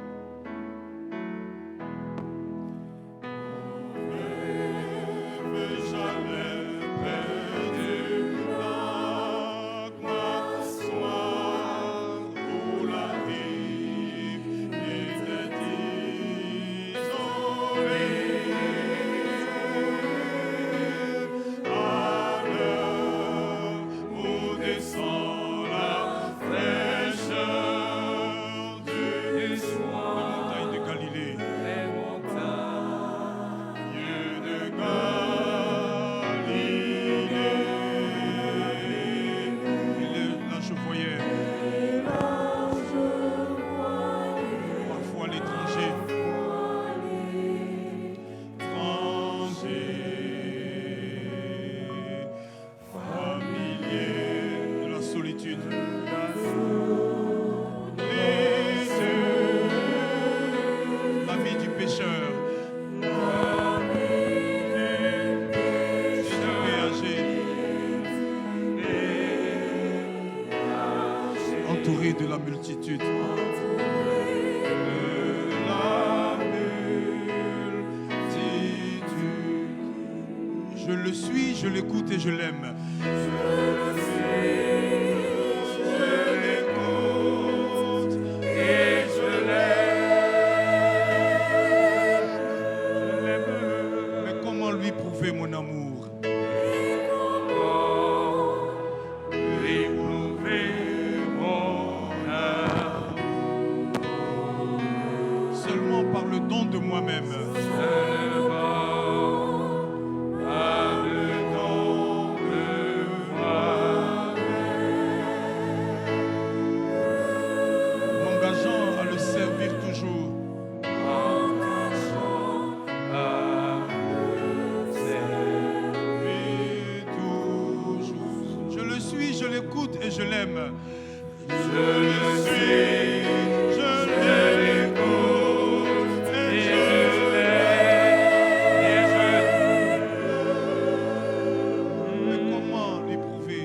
Entouré de la multitude. Je le suis, je l'écoute et je l'aime. Mais comment lui prouver mon amour? Lui prouver mon amour. l'aime. Je le suis, je l'écoute et je l'aime. Mais comment l'éprouver?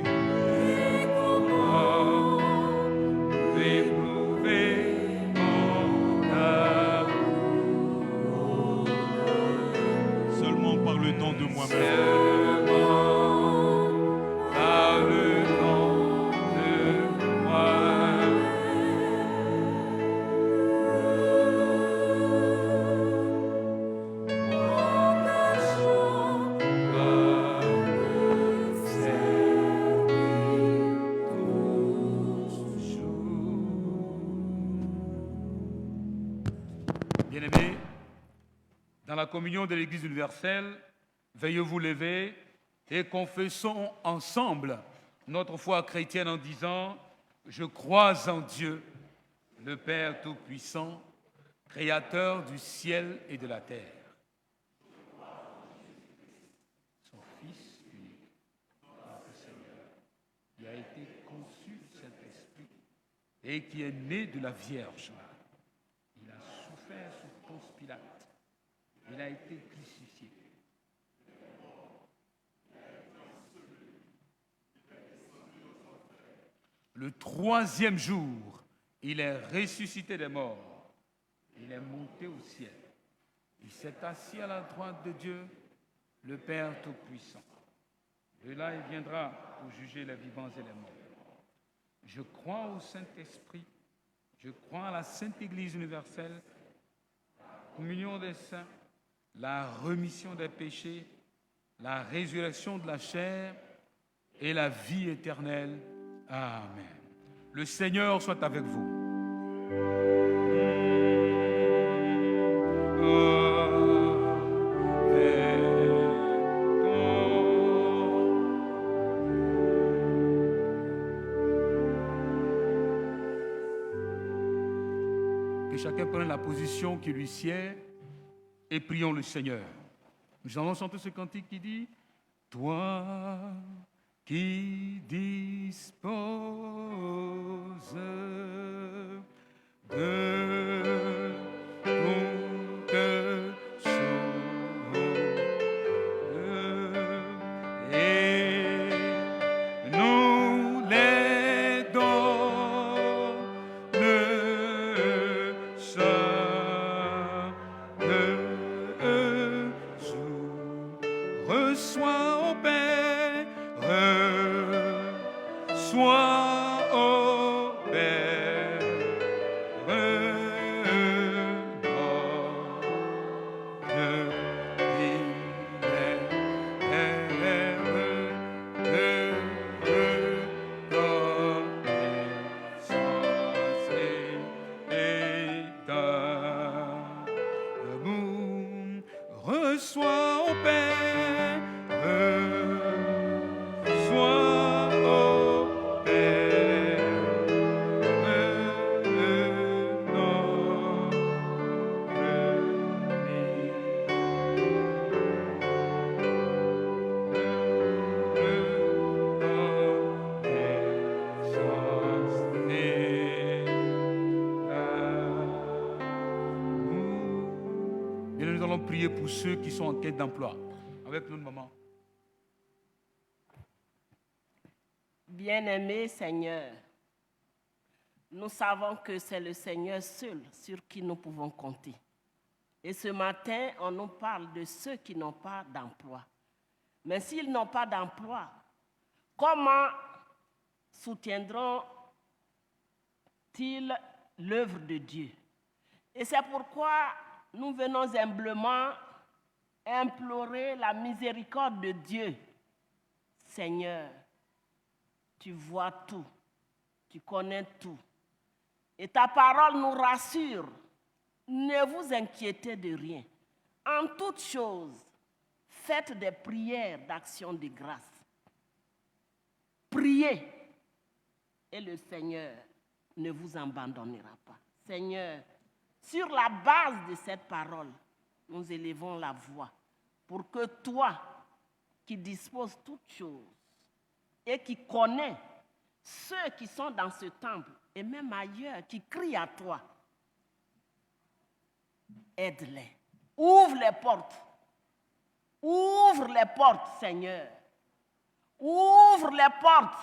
Seulement par le nom de moi-même. Bien-aimés, dans la communion de l'Église universelle, veuillez vous lever et confessons ensemble notre foi chrétienne en disant « Je crois en Dieu, le Père Tout-Puissant, Créateur du ciel et de la terre. Son Fils unique, notre Seigneur, qui a été conçu du Saint-Esprit et qui est né de la Vierge. Il a souffert sous Ponce Pilate. Il a été crucifié. Le troisième jour, il est ressuscité des morts. Il est monté au ciel. Il s'est assis à la droite de Dieu, le Père Tout-Puissant. De là, il viendra pour juger les vivants et les morts. Je crois au Saint-Esprit. Je crois à la Sainte Église universelle, communion des saints, la rémission des péchés, la résurrection de la chair et la vie éternelle. Amen. Le Seigneur soit avec vous. Que chacun prenne la position qui lui sied et prions le Seigneur. Nous allons chanter ce cantique qui dit « Toi qui disposes de toutes choses et nous les donnes chaque jour. Reçois, ô Père, sois au Père, reçois, ô Père, sois au Père, Et nous allons prier pour ceux qui sont en quête d'emploi. Avec nous, maman. Bien-aimé Seigneur, nous savons que c'est le Seigneur seul sur qui nous pouvons compter. Et ce matin, on nous parle de ceux qui n'ont pas d'emploi. Mais s'ils n'ont pas d'emploi, comment soutiendront-ils l'œuvre de Dieu? Et c'est pourquoi nous venons humblement implorer la miséricorde de Dieu. Seigneur, tu vois tout, tu connais tout. Et ta parole nous rassure. Ne vous inquiétez de rien. En toutes choses, faites des prières d'action de grâce. Priez et le Seigneur ne vous abandonnera pas. Seigneur, sur la base de cette parole, nous élevons la voix pour que toi, qui disposes toutes choses et qui connais ceux qui sont dans ce temple et même ailleurs, qui crient à toi, aide-les. Ouvre les portes. Ouvre les portes, Seigneur. Ouvre les portes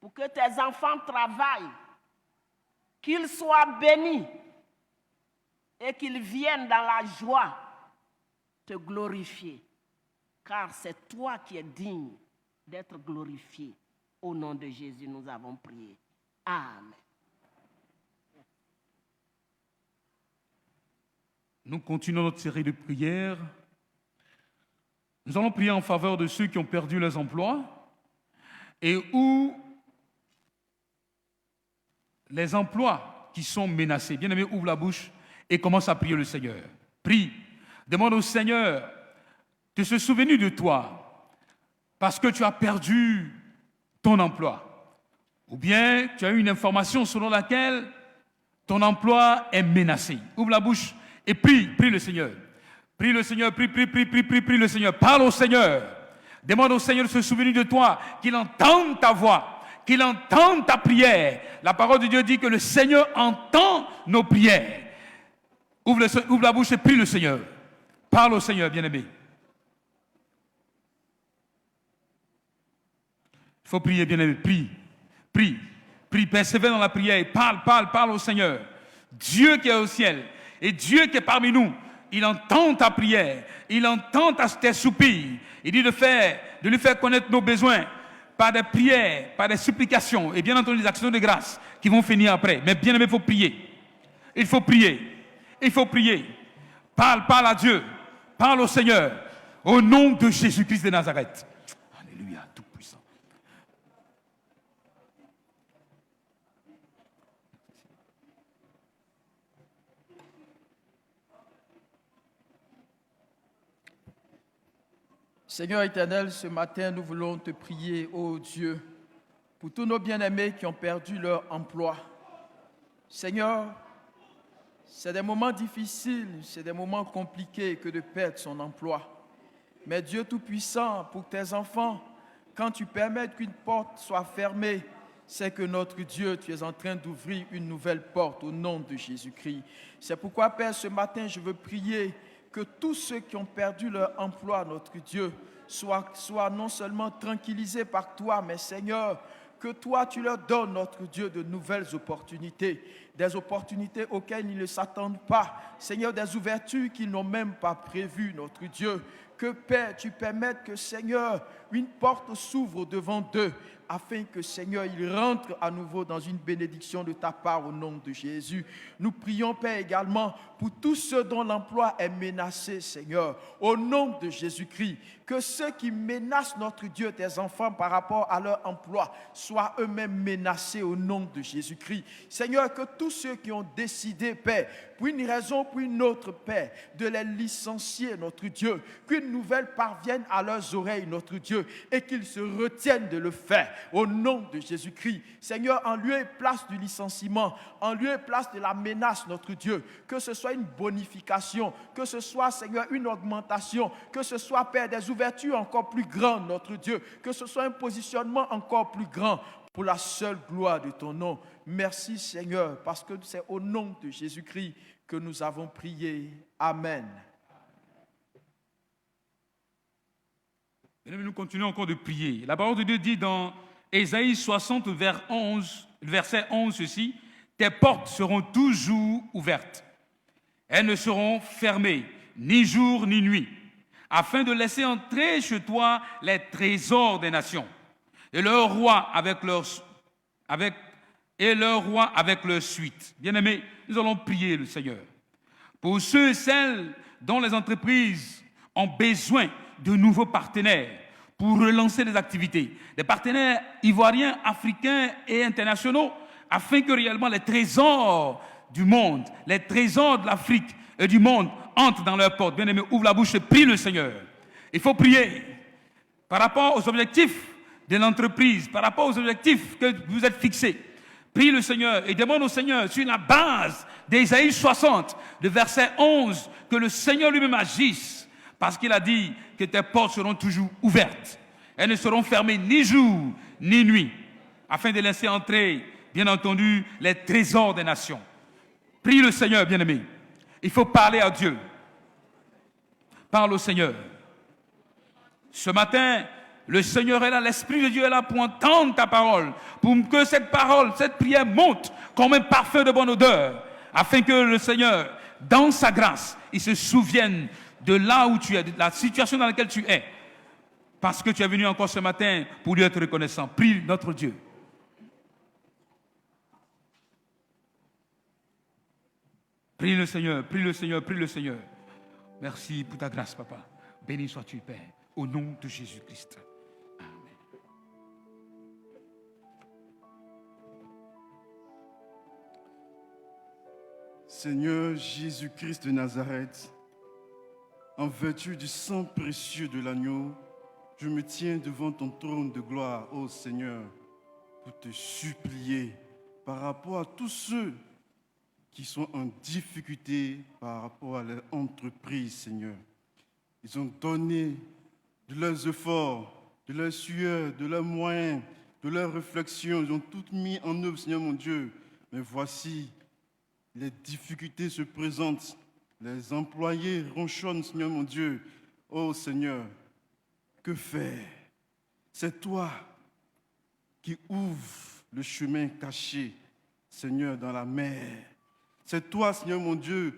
pour que tes enfants travaillent, qu'ils soient bénis et qu'ils viennent dans la joie te glorifier. Car c'est toi qui es digne d'être glorifié. Au nom de Jésus, nous avons prié. Amen. Nous continuons notre série de prières. Nous allons prier en faveur de ceux qui ont perdu leurs emplois et où les emplois qui sont menacés. Bien-aimé, ouvre la bouche et commence à prier le Seigneur. Prie. Demande au Seigneur de se souvenir de toi parce que tu as perdu ton emploi. Ou bien tu as eu une information selon laquelle ton emploi est menacé. Ouvre la bouche et prie le Seigneur. Prie le Seigneur, prie le Seigneur. Parle au Seigneur. Demande au Seigneur de se souvenir de toi, qu'il entende ta voix, qu'il entende ta prière. La parole de Dieu dit que le Seigneur entend nos prières. Ouvre la bouche et prie le Seigneur. Parle au Seigneur, bien-aimé. Il faut prier, bien-aimé. Prie, persévère dans la prière. Parle au Seigneur. Dieu qui est au ciel et Dieu qui est parmi nous, il entend ta prière, il entend tes soupirs. Il dit de lui faire connaître nos besoins par des prières, par des supplications et bien entendu des actions de grâce qui vont finir après. Mais bien aimé, il faut prier. Il faut prier. Parle à Dieu. Parle au Seigneur. Au nom de Jésus-Christ de Nazareth. Alléluia, tout puissant. Seigneur éternel, ce matin, nous voulons te prier, ô Dieu, pour tous nos bien-aimés qui ont perdu leur emploi. Seigneur, c'est des moments difficiles, c'est des moments compliqués que de perdre son emploi. Mais Dieu Tout-Puissant, pour tes enfants, quand tu permets qu'une porte soit fermée, c'est que notre Dieu, tu es en train d'ouvrir une nouvelle porte au nom de Jésus-Christ. C'est pourquoi, Père, ce matin, je veux prier que tous ceux qui ont perdu leur emploi, notre Dieu, soient non seulement tranquillisés par toi, mais Seigneur, que toi, tu leur donnes, notre Dieu, de nouvelles opportunités, des opportunités auxquelles ils ne s'attendent pas. Seigneur, des ouvertures qu'ils n'ont même pas prévues, notre Dieu. Que, Père, tu permettes que, Seigneur, une porte s'ouvre devant eux, afin que, Seigneur, ils rentrent à nouveau dans une bénédiction de ta part au nom de Jésus. Nous prions, Père, également pour tous ceux dont l'emploi est menacé, Seigneur, au nom de Jésus-Christ. Que ceux qui menacent notre Dieu, tes enfants, par rapport à leur emploi, soient eux-mêmes menacés au nom de Jésus-Christ. Seigneur, que tous ceux qui ont décidé, Père, pour une raison ou pour une autre, Père, de les licencier, notre Dieu, qu'une nouvelle parvienne à leurs oreilles, notre Dieu, et qu'ils se retiennent de le faire, au nom de Jésus-Christ. Seigneur, en lieu et place du licenciement, en lieu et place de la menace, notre Dieu, que ce soit une bonification, que ce soit, Seigneur, une augmentation, que ce soit, Père, des ouvertures encore plus grandes, notre Dieu, que ce soit un positionnement encore plus grand pour la seule gloire de ton nom. Merci, Seigneur, parce que c'est au nom de Jésus-Christ que nous avons prié. Amen. Nous continuons encore de prier. La parole de Dieu dit dans Ésaïe 60, verset 11, ceci: tes portes seront toujours ouvertes. Elles ne seront fermées, ni jour ni nuit, afin de laisser entrer chez toi les trésors des nations, et leur roi avec leur suite. Bien-aimés, nous allons prier le Seigneur. Pour ceux et celles dont les entreprises ont besoin de nouveaux partenaires pour relancer les activités, des partenaires ivoiriens, africains et internationaux, afin que réellement les trésors du monde, les trésors de l'Afrique et du monde entrent dans leurs portes. Bien-aimés, ouvre la bouche et prie le Seigneur. Il faut prier par rapport aux objectifs de l'entreprise, par rapport aux objectifs que vous êtes fixés. Prie le Seigneur et demande au Seigneur, sur la base d'Ésaïe 60, de verset 11, que le Seigneur lui-même agisse, parce qu'il a dit que tes portes seront toujours ouvertes. Elles ne seront fermées ni jour ni nuit, afin de laisser entrer, bien entendu, les trésors des nations. Prie le Seigneur, bien-aimé. Il faut parler à Dieu. Parle au Seigneur. Ce matin, le Seigneur est là, l'Esprit de Dieu est là pour entendre ta parole, pour que cette parole, cette prière monte comme un parfum de bonne odeur, afin que le Seigneur, dans sa grâce, il se souvienne de là où tu es, de la situation dans laquelle tu es, parce que tu es venu encore ce matin pour lui être reconnaissant. Prie notre Dieu. Prie le Seigneur, prie le Seigneur, prie le Seigneur. Merci pour ta grâce, Papa. Béni sois-tu, Père, au nom de Jésus-Christ. Amen. Seigneur Jésus-Christ de Nazareth, en vertu du sang précieux de l'agneau, je me tiens devant ton trône de gloire, ô Seigneur, pour te supplier par rapport à tous ceux qui sont en difficulté par rapport à leur entreprise, Seigneur. Ils ont donné de leurs efforts, de leurs sueurs, de leurs moyens, de leurs réflexions. Ils ont tout mis en œuvre, Seigneur mon Dieu. Mais voici, les difficultés se présentent. Les employés ronchonnent, Seigneur mon Dieu. Oh Seigneur, que faire? C'est toi qui ouvres le chemin caché, Seigneur, dans la mer. C'est toi, Seigneur mon Dieu,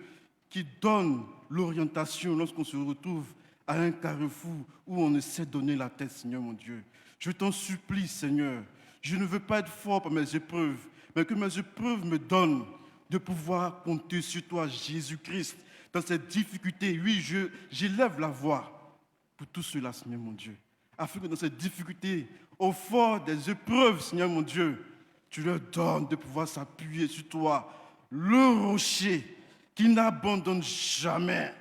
qui donne l'orientation lorsqu'on se retrouve à un carrefour où on ne sait donner la tête, Seigneur mon Dieu. Je t'en supplie, Seigneur, je ne veux pas être fort par mes épreuves, mais que mes épreuves me donnent de pouvoir compter sur toi, Jésus-Christ, dans cette difficulté. Oui, j'élève la voix pour tout cela, Seigneur mon Dieu, afin que dans cette difficulté, au fort des épreuves, Seigneur mon Dieu, tu leur donnes de pouvoir s'appuyer sur toi, le rocher qui n'abandonne jamais.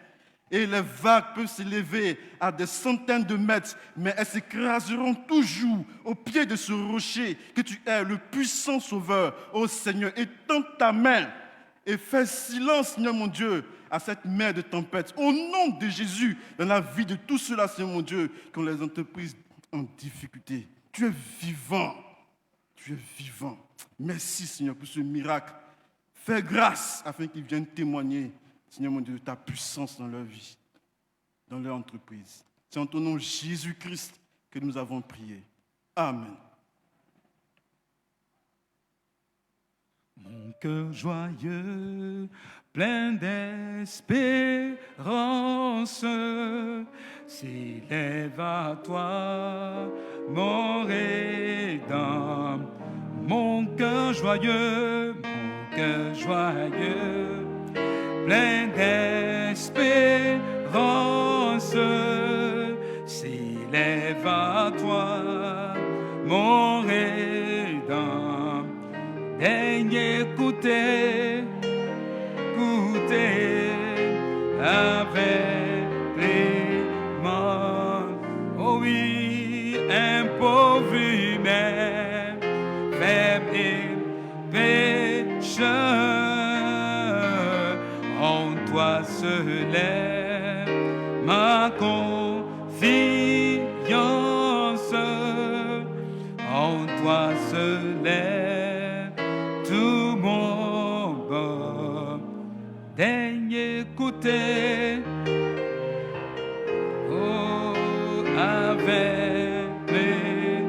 Et les vagues peuvent s'élever à des centaines de mètres, mais elles s'écraseront toujours au pied de ce rocher, que tu es le puissant sauveur. Ô Seigneur, étends ta main et fais silence, Seigneur mon Dieu, à cette mer de tempête. Au nom de Jésus, dans la vie de tous ceux-là, Seigneur mon Dieu, qui ont les entreprises en difficulté. Tu es vivant. Tu es vivant. Merci, Seigneur, pour ce miracle. Fais grâce afin qu'ils viennent témoigner, Seigneur mon Dieu, de ta puissance dans leur vie, dans leur entreprise. C'est en ton nom, Jésus-Christ, que nous avons prié. Amen. Mon cœur joyeux, plein d'espérance, s'élève à toi, mon rédempteur. Mon cœur joyeux, plein d'espérance, s'élève à toi, mon rédempteur. Daigne écouter avec clément. Oh oui, un pauvre humain, faible et pécheur, en toi seul est ma confiance, en toi seul est tout mon bon. Daigne écouter, oh, avec les,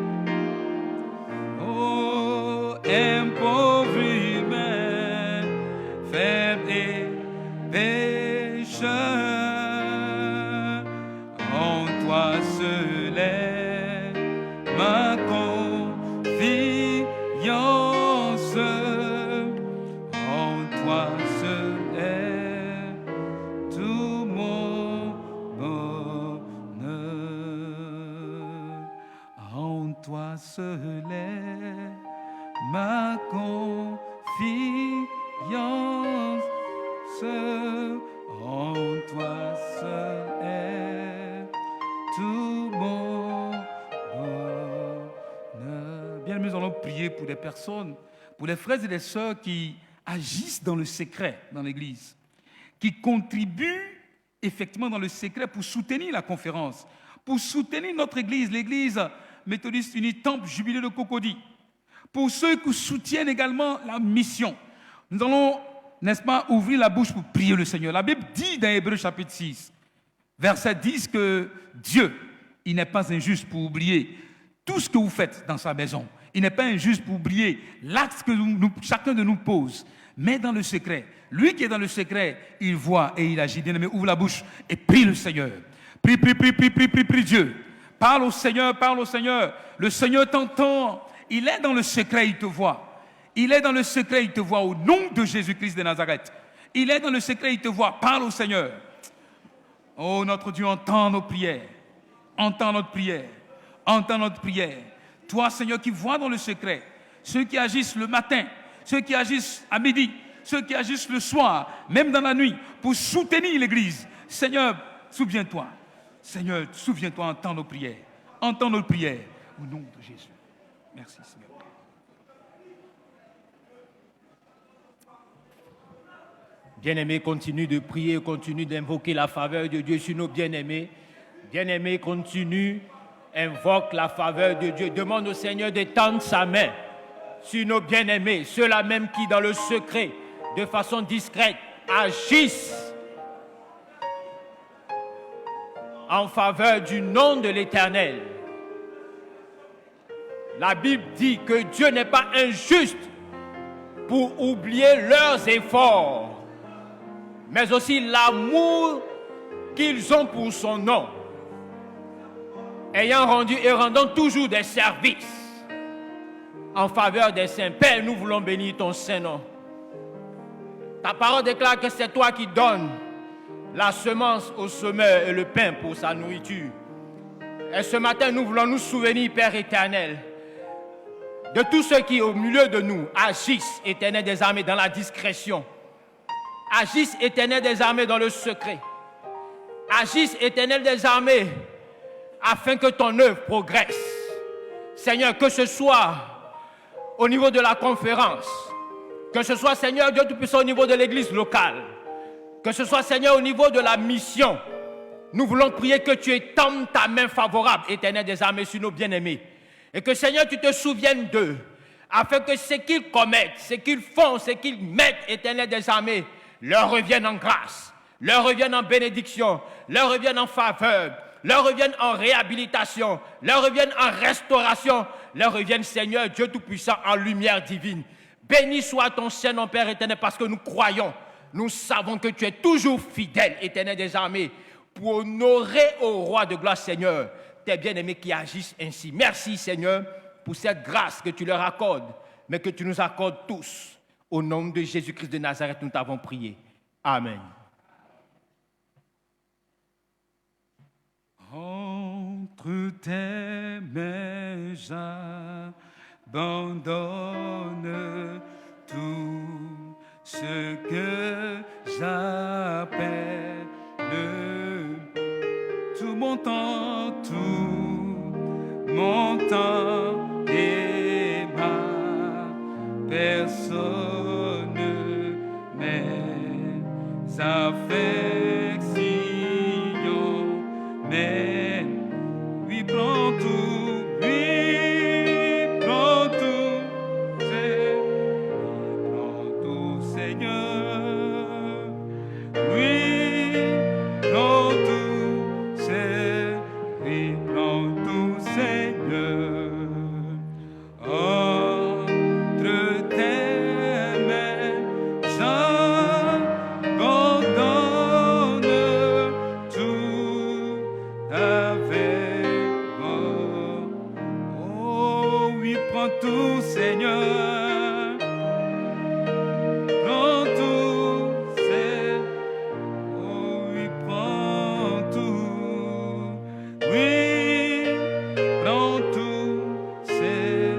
oh, un pauvre humain, faible et pécheur, en toi seul est ma confiance, en toi seul est tout mon bonheur, en toi seul est ma confiance, en toi seul est tout mon bonheur. Bien, nous allons prier pour des personnes, pour les frères et les sœurs qui agissent dans le secret dans l'Église, qui contribuent effectivement dans le secret pour soutenir la conférence, pour soutenir notre Église, l'Église méthodiste unie Temple Jubilé de Cocody, pour ceux qui soutiennent également la mission. Nous allons, n'est-ce pas, ouvrir la bouche pour prier le Seigneur. La Bible dit dans Hébreux chapitre 6, verset 10 que Dieu, il n'est pas injuste pour oublier tout ce que vous faites dans sa maison. Il n'est pas injuste pour oublier l'acte que chacun de nous pose, mais dans le secret. Lui qui est dans le secret, il voit et il agit. Bien-aimé, ouvre la bouche et prie le Seigneur. Prie Dieu. Parle au Seigneur, parle au Seigneur. Le Seigneur t'entend. Il est dans le secret, il te voit. Il est dans le secret, il te voit au nom de Jésus-Christ de Nazareth. Il est dans le secret, il te voit. Parle au Seigneur. Oh, notre Dieu, entends nos prières. Entends notre prière. Entends notre prière. Toi, Seigneur, qui vois dans le secret, ceux qui agissent le matin, ceux qui agissent à midi, ceux qui agissent le soir, même dans la nuit, pour soutenir l'Église. Seigneur, souviens-toi. Seigneur, souviens-toi, entends nos prières. Entends nos prières. Au nom de Jésus. Merci, Seigneur. Bien-aimés, continue de prier, continue d'invoquer la faveur de Dieu sur nos bien-aimés. Bien-aimés, continue, invoque la faveur de Dieu. Demande au Seigneur d'étendre sa main sur nos bien-aimés, ceux-là même qui, dans le secret, de façon discrète, agissent en faveur du nom de l'Éternel. La Bible dit que Dieu n'est pas injuste pour oublier leurs efforts, mais aussi l'amour qu'ils ont pour son nom, ayant rendu et rendant toujours des services en faveur des saints. Père, nous voulons bénir ton Saint-Nom. Ta parole déclare que c'est toi qui donnes la semence au semeur et le pain pour sa nourriture. Et ce matin, nous voulons nous souvenir, Père éternel, de tous ceux qui, au milieu de nous, agissent, Éternel des armées, dans la discrétion. Agissent, Éternel des armées, dans le secret. Agissent, Éternel des armées, afin que ton œuvre progresse. Seigneur, que ce soit au niveau de la conférence, que ce soit, Seigneur Dieu Tout-Puissant, au niveau de l'église locale, que ce soit, Seigneur, au niveau de la mission, nous voulons prier que tu étendes ta main favorable, Éternel des armées, sur nos bien-aimés. Et que, Seigneur, tu te souviennes d'eux, afin que ce qu'ils commettent, ce qu'ils font, ce qu'ils mettent, Éternel des armées, leur reviennent en grâce, leur reviennent en bénédiction, leur reviennent en faveur, leur reviennent en réhabilitation, leur reviennent en restauration, leur reviennent, Seigneur, Dieu Tout-Puissant, en lumière divine. Béni soit ton Saint-Nom, Père éternel, parce que nous croyons, nous savons que tu es toujours fidèle, Éternel des armées, pour honorer au roi de gloire, Seigneur, tes bien-aimés qui agissent ainsi. Merci, Seigneur, pour cette grâce que tu leur accordes, mais que tu nous accordes tous. Au nom de Jésus-Christ de Nazareth, nous t'avons prié. Amen. Entre tes mains, j'abandonne tout ce que j'appelle tout mon temps et ma personne, mes affections, mais lui prend tout, Seigneur, lui prend tout, Seigneur. Entre tes mains, j'abandonne tout avec moi. Oh oui, prends tout, Seigneur. Prends tout, Seigneur. Oh oui, prends tout. Oui. Prends tout, Seigneur.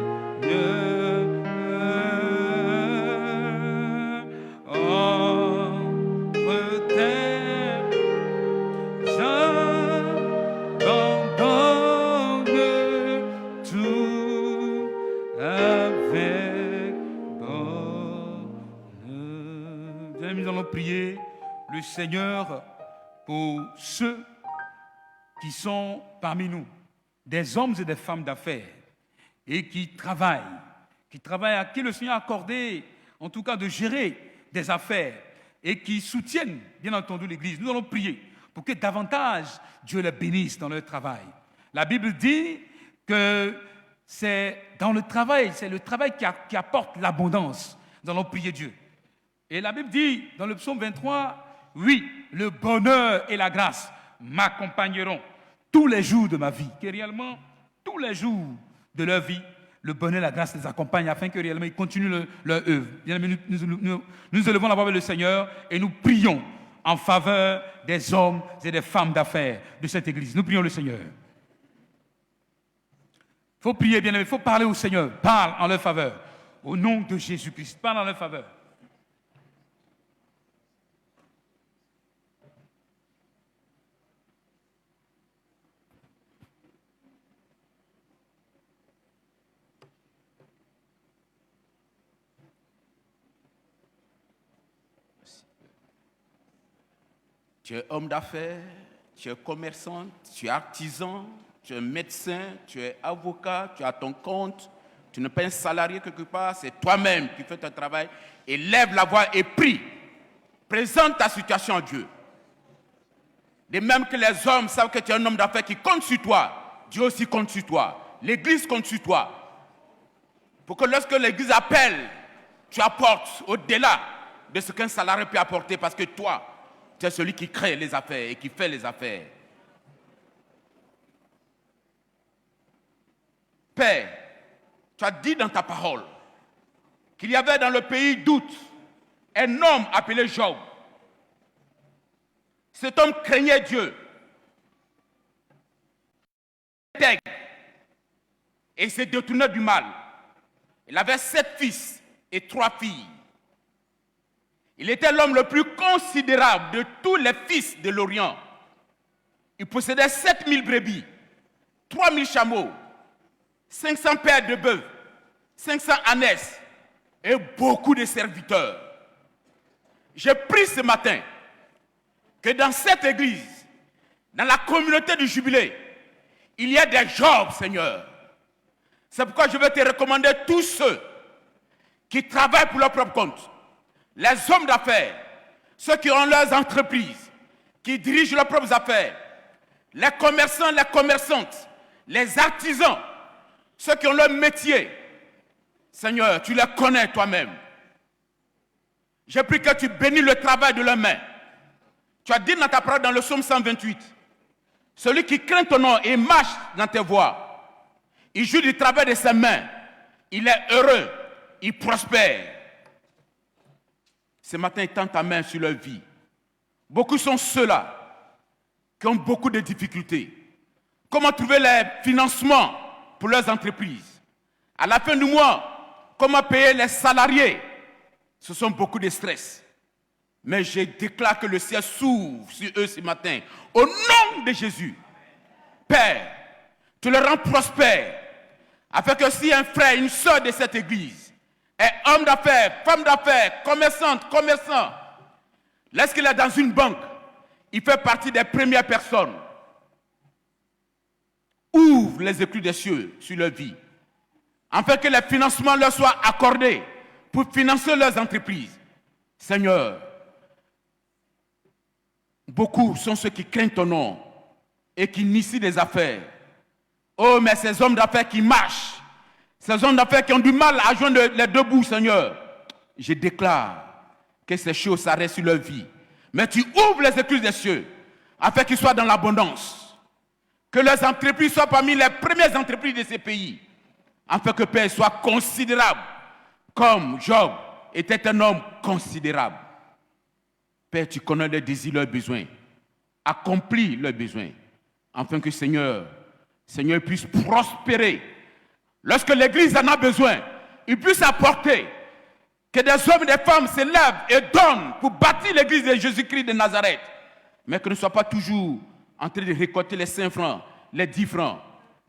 Entre tes j'abandonne tout avec bonheur. Bien, nous allons prier le Seigneur pour ceux qui sont parmi nous, des hommes et des femmes d'affaires, et qui travaillent, qui travaillent, à qui le Seigneur a accordé, en tout cas, de gérer des affaires et qui soutiennent, bien entendu, l'Église. Nous allons prier pour que davantage Dieu les bénisse dans leur travail. La Bible dit que c'est dans le travail, c'est le travail qui apporte l'abondance. Nous allons prier Dieu. Et la Bible dit, dans le psaume 23, oui, le bonheur et la grâce m'accompagneront tous les jours de ma vie. Que réellement, tous les jours de leur vie, le bonheur et la grâce les accompagnent afin que réellement ils continuent leur œuvre. Bien aimés, nous élevons la voix vers le Seigneur et nous prions en faveur des hommes et des femmes d'affaires de cette église. Nous prions le Seigneur. Il faut prier, bien aimé, il faut parler au Seigneur. Parle en leur faveur. Au nom de Jésus-Christ, parle en leur faveur. Tu es homme d'affaires, tu es commerçant, tu es artisan, tu es médecin, tu es avocat, tu as ton compte, tu n'es pas un salarié quelque part, c'est toi-même qui fais ton travail. Et lève la voix et prie. Présente ta situation à Dieu. De même que les hommes savent que tu es un homme d'affaires qui compte sur toi, Dieu aussi compte sur toi. L'Église compte sur toi. Pour que lorsque l'Église appelle, tu apportes au-delà de ce qu'un salarié peut apporter parce que toi, tu es celui qui crée les affaires et qui fait les affaires. Père, tu as dit dans ta parole qu'il y avait dans le pays d'Out un homme appelé Job. Cet homme craignait Dieu. Et il s'est détourné du mal. Il avait 7 fils et 3 filles. Il était l'homme le plus considérable de tous les fils de l'Orient. Il possédait 7000 brebis, 3000 chameaux, 500 paires de bœufs, 500 ânesses et beaucoup de serviteurs. J'ai pris ce matin que dans cette église, dans la communauté du jubilé, il y a des Jobs, Seigneur. C'est pourquoi je vais te recommander tous ceux qui travaillent pour leur propre compte. Les hommes d'affaires, ceux qui ont leurs entreprises, qui dirigent leurs propres affaires, les commerçants, les commerçantes, les artisans, ceux qui ont leur métier. Seigneur, tu les connais toi-même. J'ai pris que tu bénis le travail de leurs mains. Tu as dit dans ta parole dans le psaume 128, celui qui craint ton nom et marche dans tes voies, il joue du travail de ses mains, il est heureux, il prospère. Ce matin, tends ta main sur leur vie. Beaucoup sont ceux-là qui ont beaucoup de difficultés. Comment trouver les financements pour leurs entreprises? À la fin du mois, comment payer les salariés? Ce sont beaucoup de stress. Mais je déclare que le ciel s'ouvre sur eux ce matin. Au nom de Jésus. Père, tu les rends prospères. Afin que si un frère, une soeur de cette église est homme d'affaires, femme d'affaires, commerçante, commerçant, lorsqu'il est dans une banque, il fait partie des premières personnes. Ouvre les écluses des cieux sur leur vie, afin que les financements leur soient accordés pour financer leurs entreprises. Seigneur, beaucoup sont ceux qui craignent ton nom et qui initient des affaires. Oh, mais ces hommes d'affaires qui marchent, ces hommes d'affaires qui ont du mal à joindre les deux bouts, Seigneur, je déclare que ces choses s'arrêtent sur leur vie. Mais tu ouvres les écluses des cieux afin qu'ils soient dans l'abondance. Que leurs entreprises soient parmi les premières entreprises de ces pays. Afin que Père soit considérable comme Job était un homme considérable. Père, tu connais leurs désirs, leurs besoins. Accomplis leurs besoins. Afin que Seigneur puisse prospérer. Lorsque l'Église en a besoin, il puisse apporter que des hommes et des femmes se lèvent et donnent pour bâtir l'Église de Jésus-Christ de Nazareth. Mais que ne soit pas toujours en train de récolter les 5 francs, les 10 francs.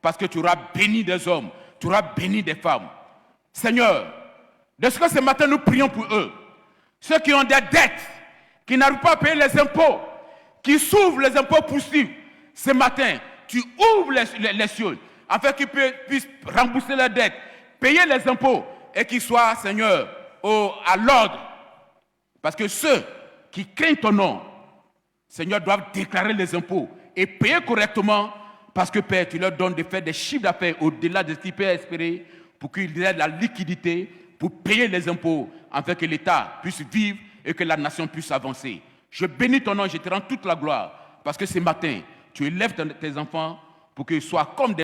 Parce que tu auras béni des hommes, tu auras béni des femmes. Seigneur, de ce que ce matin nous prions pour eux, ceux qui ont des dettes, qui n'arrivent pas à payer les impôts, qui s'ouvrent les impôts poussifs, ce matin, tu ouvres les cieux, afin qu'ils puissent rembourser leurs dettes, payer les impôts et qu'ils soient, Seigneur, à l'ordre. Parce que ceux qui craignent ton nom, Seigneur, doivent déclarer les impôts et payer correctement, parce que, Père, tu leur donnes de faire des chiffres d'affaires au-delà de ce qu'ils peuvent espérer, pour qu'ils aient la liquidité pour payer les impôts, afin que l'État puisse vivre et que la nation puisse avancer. Je bénis ton nom et je te rends toute la gloire, parce que ce matin, tu élèves tes enfants pour qu'ils soient comme des